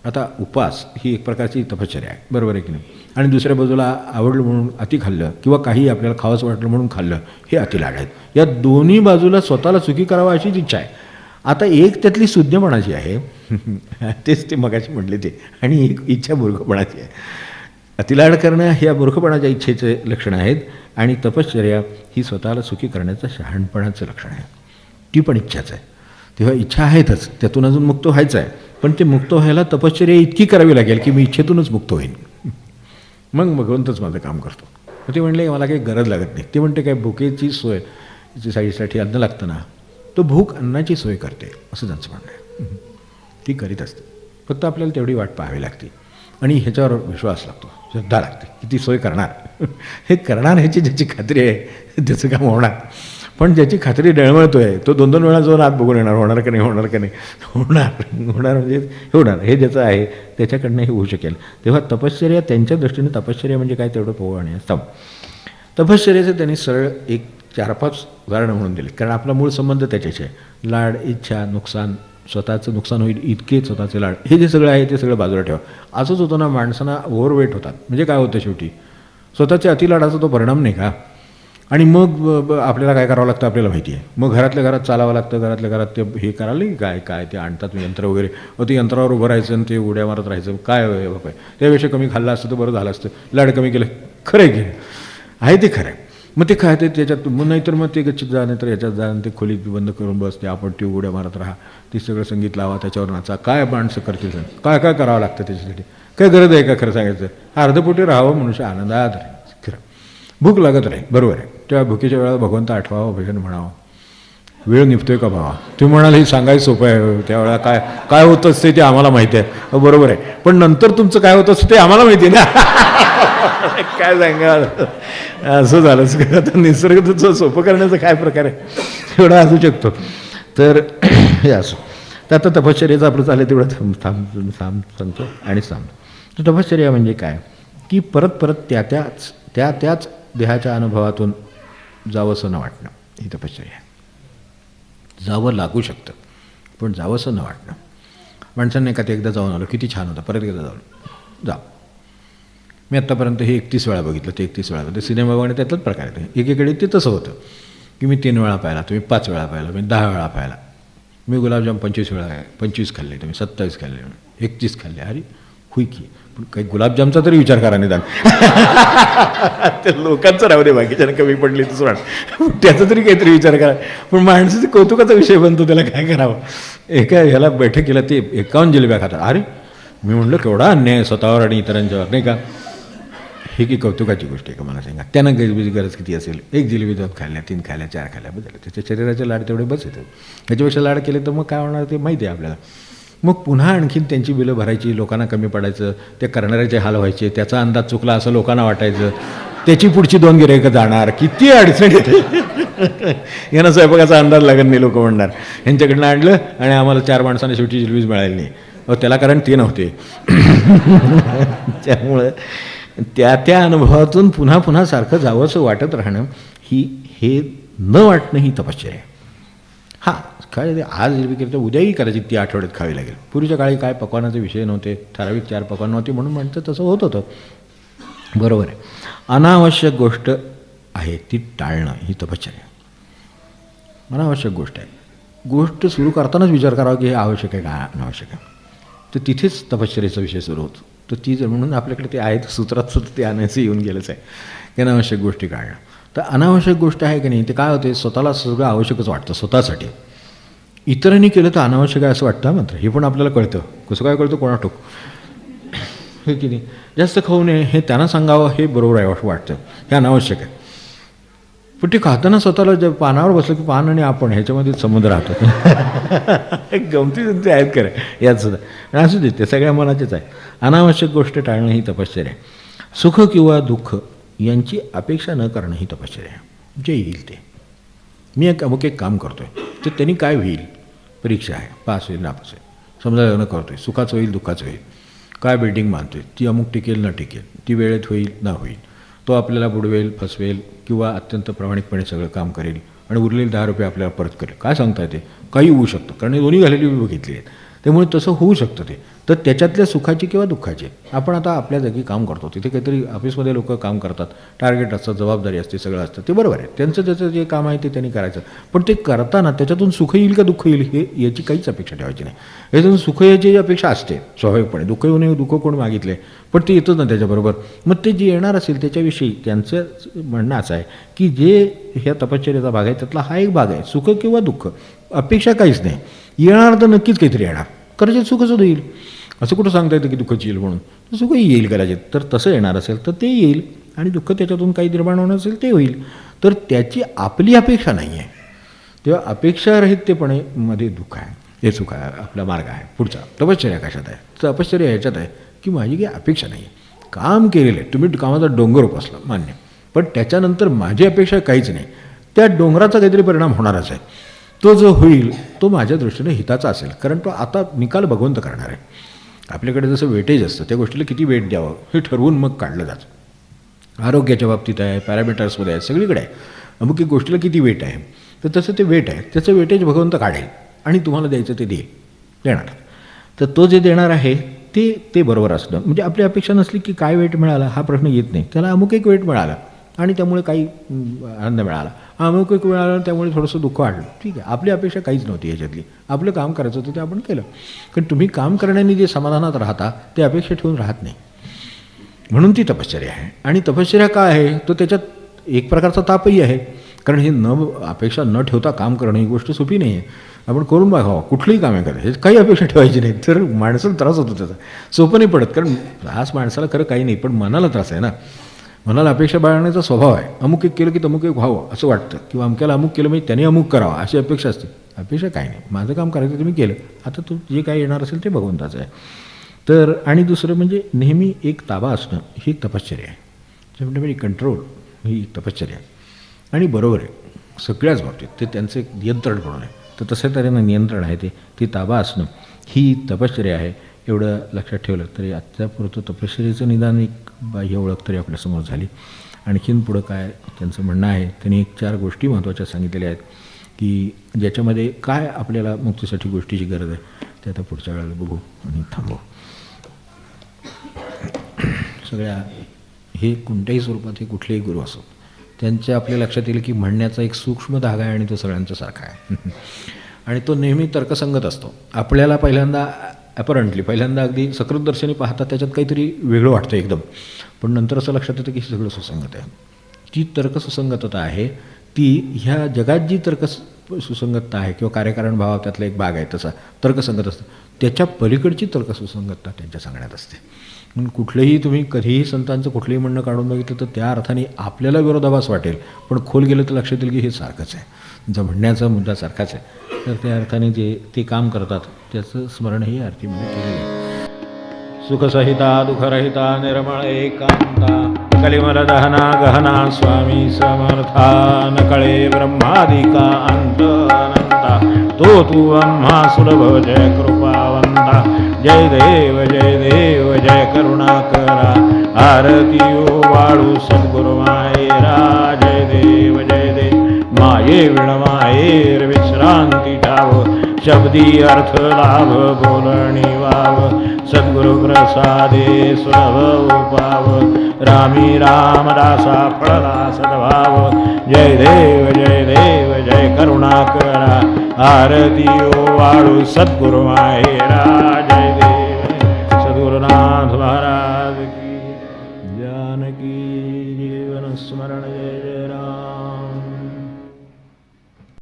आता उपास ही एक प्रकारची तपश्चर्या आहे बरोबर आहे की नाही, आणि दुसऱ्या बाजूला आवडलं म्हणून अति खाल्लं किंवा काही आपल्याला खावंसं वाटलं म्हणून खाल्लं हे अतिलाड आहेत. या दोन्ही बाजूला स्वतःला सुखी करावं अशीच इच्छा आहे. आता एक त्यातली सुज्ञपणाची आहे तेच ते मगाशी म्हटले ते, आणि एक इच्छा मूर्खपणाची आहे. अतिलाड करणं ह्या मूर्खपणाच्या इच्छेचे लक्षणं आहेत आणि तपश्चर्या ही स्वतःला सुखी करण्याचं शहाणपणाचं लक्षण आहे, ती पण इच्छाच आहे. तेव्हा इच्छा आहेतच, त्यातून अजून मुक्त व्हायचं आहे, पण ते मुक्त व्हायला तपश्चर्या इतकी करावी लागेल की मी इच्छेतूनच मुक्त होईन. मग भगवंतच माझं काम करतो. मग ते म्हणले मला काही गरज लागत नाही. ते म्हणते काय भुकेची सोय साईसाठी अन्न लागतं ना, तो भूक अन्नाची सोय करते असं त्यांचं म्हणणं आहे. ती करीत असते, फक्त आपल्याला तेवढी वाट पाहावी लागते आणि ह्याच्यावर विश्वास लागतो, श्रद्धा लागते की ती सोय करणार. हे करणार ह्याची ज्याची खात्री आहे त्याचं काम होणार. पण ज्याची खात्री डळमळतो आहे तो 2-2 वेळा जाऊन आत बघून येणार, होणार का नाही, होणार का नाही, होणार होणार म्हणजे होणार, हे ज्याचं आहे त्याच्याकडनं हे होऊ शकेल. तेव्हा तपश्चर्या त्यांच्या दृष्टीने तपश्चर्या म्हणजे काय तेवढं पोहणे असतं. तपश्चर्याचं त्यांनी सरळ एक 4-5 उदाहरणं म्हणून दिली, कारण आपला मूळ संबंध त्याच्याशी आहे. लाड, इच्छा, नुकसान, स्वतःचं नुकसान होईल इतके स्वतःचे लाड, हे जे सगळं आहे ते सगळं बाजूला ठेवा. असंच होतं ना, माणसांना ओव्हरवेट होतात. म्हणजे काय होतं शेवटी स्वतःच्या अतिलाडाचा तो परिणाम नाही का. आणि मग आपल्याला काय करावं लागतं आपल्याला माहिती आहे. मग घरातल्या घरात चालावं लागतं, घरातल्या घरात ते हे करायला की काय काय ते आणतात यंत्र वगैरे, मग ते यंत्रावर उभं राहायचं आणि ते उड्या मारत राहायचं. काय बाबा त्यापेक्षा कमी खाल्लं असतं तर बरं झालं असतं, लाड कमी केलं. खरं आहे की आहे ते खरं आहे. मग ते काय ते त्याच्यात मग नाहीतर मग ते गच्चीत जा, नाहीतर याच्यात जा, ते खोलीत बंद करून बसते आपण, ती उड्या मारत राहा, ती सगळं संगीत लावा, त्याच्यावर नाचा. काय माणसं करतील, काय काय करावं लागतं त्याच्यासाठी. काय गरज आहे का खरं सांगायचं. अर्धपोटी राहावं मनुष्य आनंदात राहील. खरं भूक लागत राहील, बरोबर आहे. त्या भुकेच्या वेळा भगवंत आठवावं, भजन म्हणावं. वेळ निघतोय का भावा, तुम्ही म्हणाल हे सांगायचं सोपं आहे, त्यावेळेला काय काय होत असते ते आम्हाला माहिती आहे. बरोबर आहे, पण नंतर तुमचं काय होत असतं ते आम्हाला माहिती आहे ना. काय सांगाल असं झालंच का. आता निसर्ग तुझं सोपं करण्याचा काय प्रकार आहे, एवढा असू शकतो. तर हे असो. तर आता तपश्चर्याचं आपलं चालेल तेवढं सांगतो आणि सांगतो. तर तपश्चर्या म्हणजे काय की परत परत त्याच देहाच्या अनुभवातून जावंसं न वाटणं, ही तपश्चर्या आहे. जावं लागू शकतं पण जावंसं न वाटणं. माणसांनी एका ते एकदा जाऊन आलो, किती छान होतं, परत एकदा जा. मी आत्तापर्यंत हे 31 वेळा बघितलं, ते 31 वेळा बघितलं. सिनेमा बघणे त्यातलाच प्रकार येतो. एकीकडे ते तसं होतं की मी 3 वेळा पाहिला, तुम्ही 5 वेळा पाहिला, मी 10 वेळा पाहिला. मी गुलाबजाम 25 वेळा 25 खाल्ले, तुम्ही 27 खाल्ले, 31 खाल्ले. अरे होई की, पण काही गुलाबजामचा तरी विचार करा निदान. ते लोकांचं राहू दे, बाकीच्यानं कमी पडली दुसरं, त्याचा तरी काहीतरी विचार करा. पण माणसाचा कौतुकाचा विषय बनतो, त्याला काय करावं. एका ह्याला बैठकीला ते 51 जिलेब्या खातात. अरे मी म्हटलं केवढा अन्याय स्वतःवर आणि इतरांच्यावर, नाही का. हे की कौतुकाची गोष्ट आहे का मला सांगा. त्यानं गरज किती असेल, 1 जिलेबी 2 खाल्ल्या, 3 खाल्ल्या, 4 खाल्ल्या, बदल त्याच्या शरीराचे लाड तेवढे बस येतात. त्याच्यापेक्षा लाड केले तर मग काय होणार ते माहिती आहे आपल्याला. मग पुन्हा आणखीन त्यांची बिलं भरायची, लोकांना कमी पडायचं, ते करणाऱ्याचे हाल व्हायचे, त्याचा अंदाज चुकला असं लोकांना वाटायचं, त्याची पुढची 2 गिऱ्हाईकं जाणार, किती अडचण येते. यांना स्वयंपाकाचा अंदाज लागत नाही, लोक म्हणणार यांच्याकडनं आणलं आणि आम्हाला 4 माणसांना शेवटी जिलबीज मिळाली नाही. त्याला कारण ते नव्हते. त्यामुळं त्या अनुभवातून पुन्हा पुन्हा सारखं जावंसं वाटत राहणं, हे न वाटणं ही तपश्चर्या आहे. हां काय आज जिलबी केली तर उद्याही करायची, ती आठवड्यात खावी लागेल. पूर्वीच्या काळी काय पकवानाचे विषय नव्हते, ठराविक 4 पकवान नव्हती म्हणून म्हणतं तसं होत होतं. बरोबर आहे. अनावश्यक गोष्ट आहे ती टाळणं ही तपश्चर्या. अनावश्यक गोष्ट आहे, गोष्ट सुरू करतानाच विचार करावा की हे आवश्यक आहे का अनावश्यक आहे. तर तिथेच तपश्चर्याचा विषय सुरू होतो. तर ती जर म्हणून आपल्याकडे ते आहे सूत्रात सुद्धा ते आणायचं येऊन गेलंच आहे की अनावश्यक गोष्टी टाळणं. तर अनावश्यक गोष्ट आहे की नाही, ते काय होते स्वतःला सगळं आवश्यकच वाटतं स्वतःसाठी. इतरांनी केलं तर अनावश्यक आहे असं वाटतं. मात्र हे पण आपल्याला कळतं. कसं काय कळतं, कोणा ठोक हे की नाही. जास्त खाऊ नये हे त्यांना सांगावं हे बरोबर आहे असं वाटतं, हे अनावश्यक आहे. पण ते खाताना स्वतःला जे पानावर बसलं की पान आणि आपण ह्याच्यामध्ये संबंध राहतो. गमती आहेत खरं यात सुद्धा. असू दे, ते सगळ्या मनाचेच आहे. अनावश्यक गोष्ट टाळणं ही तपश्चर्या आहे. सुख किंवा दुःख यांची अपेक्षा न करणं ही तपश्चर्या आहे. जे येईल ते. मी अमुक एक काम करतो आहे, तर त्यांनी काय होईल, परीक्षा आहे, पास होईल नापास होईल, समजा लग्न करतो आहे, सुखाचं होईल दुःखाचं होईल, काय बिल्डिंग बांधतो आहे, ती अमुक टिकेल न टिकेल, ती वेळेत होईल ना होईल, तो आपल्याला बुडवेल फसवेल किंवा अत्यंत प्रामाणिकपणे सगळं काम करेल आणि उरलेले 10 रुपये आपल्याला परत करेल. काय सांगता येते, काही होऊ शकतं, कारण हे दोन्ही झालेली मी बघितली आहेत. त्यामुळे तसं होऊ शकतं ते. तर त्याच्यातल्या सुखाची किंवा दुःखाची आपण आता आपल्या जागी काम करतो, तिथे काहीतरी ऑफिसमध्ये लोक काम करतात, टार्गेट असतं, जबाबदारी असते, सगळं असतं, ते बरोबर आहे. त्यांचं त्याचं जे काम आहे ते त्यांनी करायचं. पण ते करताना त्याच्यातून सुख येईल का दुःख येईल हे याची काहीच अपेक्षा ठेवायची नाही. याच्यातून सुख याची अपेक्षा असते स्वाभाविकपणे. दुःख येऊ नये, दुःख कोण मागितले, पण ते येतच ना त्याच्याबरोबर. मग ते जे येणार असेल त्याच्याविषयी त्यांचं म्हणणं असं आहे की जे ह्या तपश्चर्याचा भाग आहे त्यातला हा एक भाग आहे, सुख किंवा दुःख अपेक्षा काहीच नाही. येणार तर नक्कीच काहीतरी येणार. कदाचित सुखच होईल, असं कुठं सांगता येतं की दुःखच येईल म्हणून. सुखही येईल कदाचित. तर तसं येणार असेल तर ते येईल आणि दुःख त्याच्यातून काही निर्माण होणार असेल ते होईल. तर त्याची आपली अपेक्षा नाही आहे. तेव्हा अपेक्षारहित्यपणे मध्ये दुःख आहे, हे सुख आहे, आपला मार्ग आहे पुढचा. तपश्चर्या कशात आहे? तर तपश्चर्या ह्याच्यात आहे की माझी काही अपेक्षा नाही आहे. काम केलेलं आहे, तुम्ही कामाचा डोंगर उपसला मान्य, पण त्याच्यानंतर माझी अपेक्षा काहीच नाही. त्या डोंगराचा काहीतरी परिणाम होणारच आहे. तो जो होईल तो माझ्या दृष्टीने हिताचा असेल, कारण तो आता निकाल भगवंत करणार आहे. आपल्याकडे जसं वेटेज असतं, त्या गोष्टीला किती वेट द्यावं हे ठरवून मग काढलं जातं. आरोग्याच्या बाबतीत आहे, पॅरामीटर्समध्ये आहे, सगळीकडे आहे. अमुक एक गोष्टीला किती वेट आहे, तर तसं ते वेट आहे, त्याचं वेटेज भगवंत काढेल आणि तुम्हाला द्यायचं ते देणार. तर तो जे देणार आहे ते बरोबर असणं, म्हणजे आपली अपेक्षा नसली की काय वेट मिळाला हा प्रश्न येत नाही. त्याला अमुक एक वेट मिळाला आणि त्यामुळे काही आनंद मिळाला, अमुक एक मिळाला त्यामुळे थोडंसं दुःख वाढलं, ठीक आहे. आपली अपेक्षा काहीच नव्हती याच्यातली. आपलं काम करायचं होतं ते आपण केलं. कारण तुम्ही काम करण्याने जे समाधानात राहता ते अपेक्षा ठेवून राहत नाही, म्हणून ती तपश्चर्या आहे. आणि तपश्चर्या काय आहे, तर त्याच्यात एक प्रकारचा तापही आहे. कारण हे अपेक्षा न ठेवता काम करणं ही गोष्ट सोपी नाही आहे. आपण करून बघावं कुठलंही काम आहे, हे काही अपेक्षा ठेवायची नाही तर माणसाला त्रास होतो त्याचा. सोपं नाही पडत, कारण त्रास माणसाला खरं काही नाही, पण मनाला त्रास आहे ना. मनाला अपेक्षा बाळगण्याचा स्वभाव आहे. अमुक एक केलं की तमुक एक व्हावं असं वाटतं, किंवा अमुक्याला अमुक केलं म्हणजे त्याने अमुक करावं अशी अपेक्षा असते. अपेक्षा काय नाही, माझं काम करायचं तुम्ही केलं, आता तू जे काही येणार असेल ते भगवंताचं आहे. तर आणि दुसरं म्हणजे नेहमी एक ताबा असणं ही एक तपश्चर्या आहे. म्हणजे कंट्रोल ही एक तपश्चर्या आहे. आणि बरोबर आहे सगळ्याच बाबतीत ते त्यांचं एक नियंत्रण म्हणून आहे. तर तसं तऱ्हेनं नियंत्रण आहे ते ताबा असणं ही तपश्चर्या आहे. एवढं लक्षात ठेवलं तरी आत्तापुरतं तपश्चर्येचं निदान एक बाह्य ओळख तरी आपल्यासमोर झाली. आणखीन पुढं काय त्यांचं म्हणणं आहे, त्यांनी एक 4 गोष्टी महत्त्वाच्या सांगितलेल्या आहेत की ज्याच्यामध्ये काय आपल्याला मुक्तीसाठी गोष्टीची गरज आहे ते आता पुढच्या वेळेला बघू आणि थांबू. सगळ्या हे कोणत्याही स्वरूपात हे कुठलेही गुरु असो त्यांच्या आपल्या लक्षात येईल की म्हणण्याचा एक सूक्ष्म धागा आहे आणि तो सगळ्यांचा सारखा आहे. आणि तो नेहमी तर्कसंगत असतो. आपल्याला पहिल्यांदा पहिल्यांदा अगदी सकृतदर्शनी पाहता त्याच्यात काहीतरी वेगळं वाटतं एकदम, पण नंतर असं लक्षात येतं की हे सगळं सुसंगत आहे. जी तर्कसुसंगतता आहे ती ह्या जगात जी सुसंगतता आहे किंवा कार्यकारण भाव त्यातला एक भाग आहे तसा तर्कसंगत असतं, त्याच्या पलीकडची तर्कसुसंगतता त्यांच्या सांगण्यात असते. म्हणून कुठलेही तुम्ही कधीही संतांचं कुठलंही म्हणणं काढून बघितलं तर त्या अर्थाने आपल्याला विरोधाभास वाटेल, पण खोल गेलं तर लक्षात येईल की हे सारखंच आहे, जर म्हणण्याचा मुद्दा सारखाच आहे. तर त्या अर्थाने जे ते काम करतात त्याचं स्मरण हे आरतीमध्ये केलेलं आहे. सुखसहिता दुःखरहिता निर्मळ एकांता कलिमल दहना गहना स्वामी समर्था नकळे ब्रह्मादिका अंत अनंता तो आम्हा सुलभ जय कृपावंता. जय देव जय करुणाकरा आरती ओ वाळू सद्गुरु मायेरा. जय देव माये विणमायेर विश्रांती ठाव शब्दी अर्थ लाभ बोलणी वाव. सद्गुरु प्रसादे सुलभ उपाव रामी रामदासा फळला सद्भाव. जय देव जय करुणाकरा आरती ओ वाळू सद्गुरु मायेरा. जय देव सद्गुरुनाथ महाराज की जानकी जीवन स्मरण. जय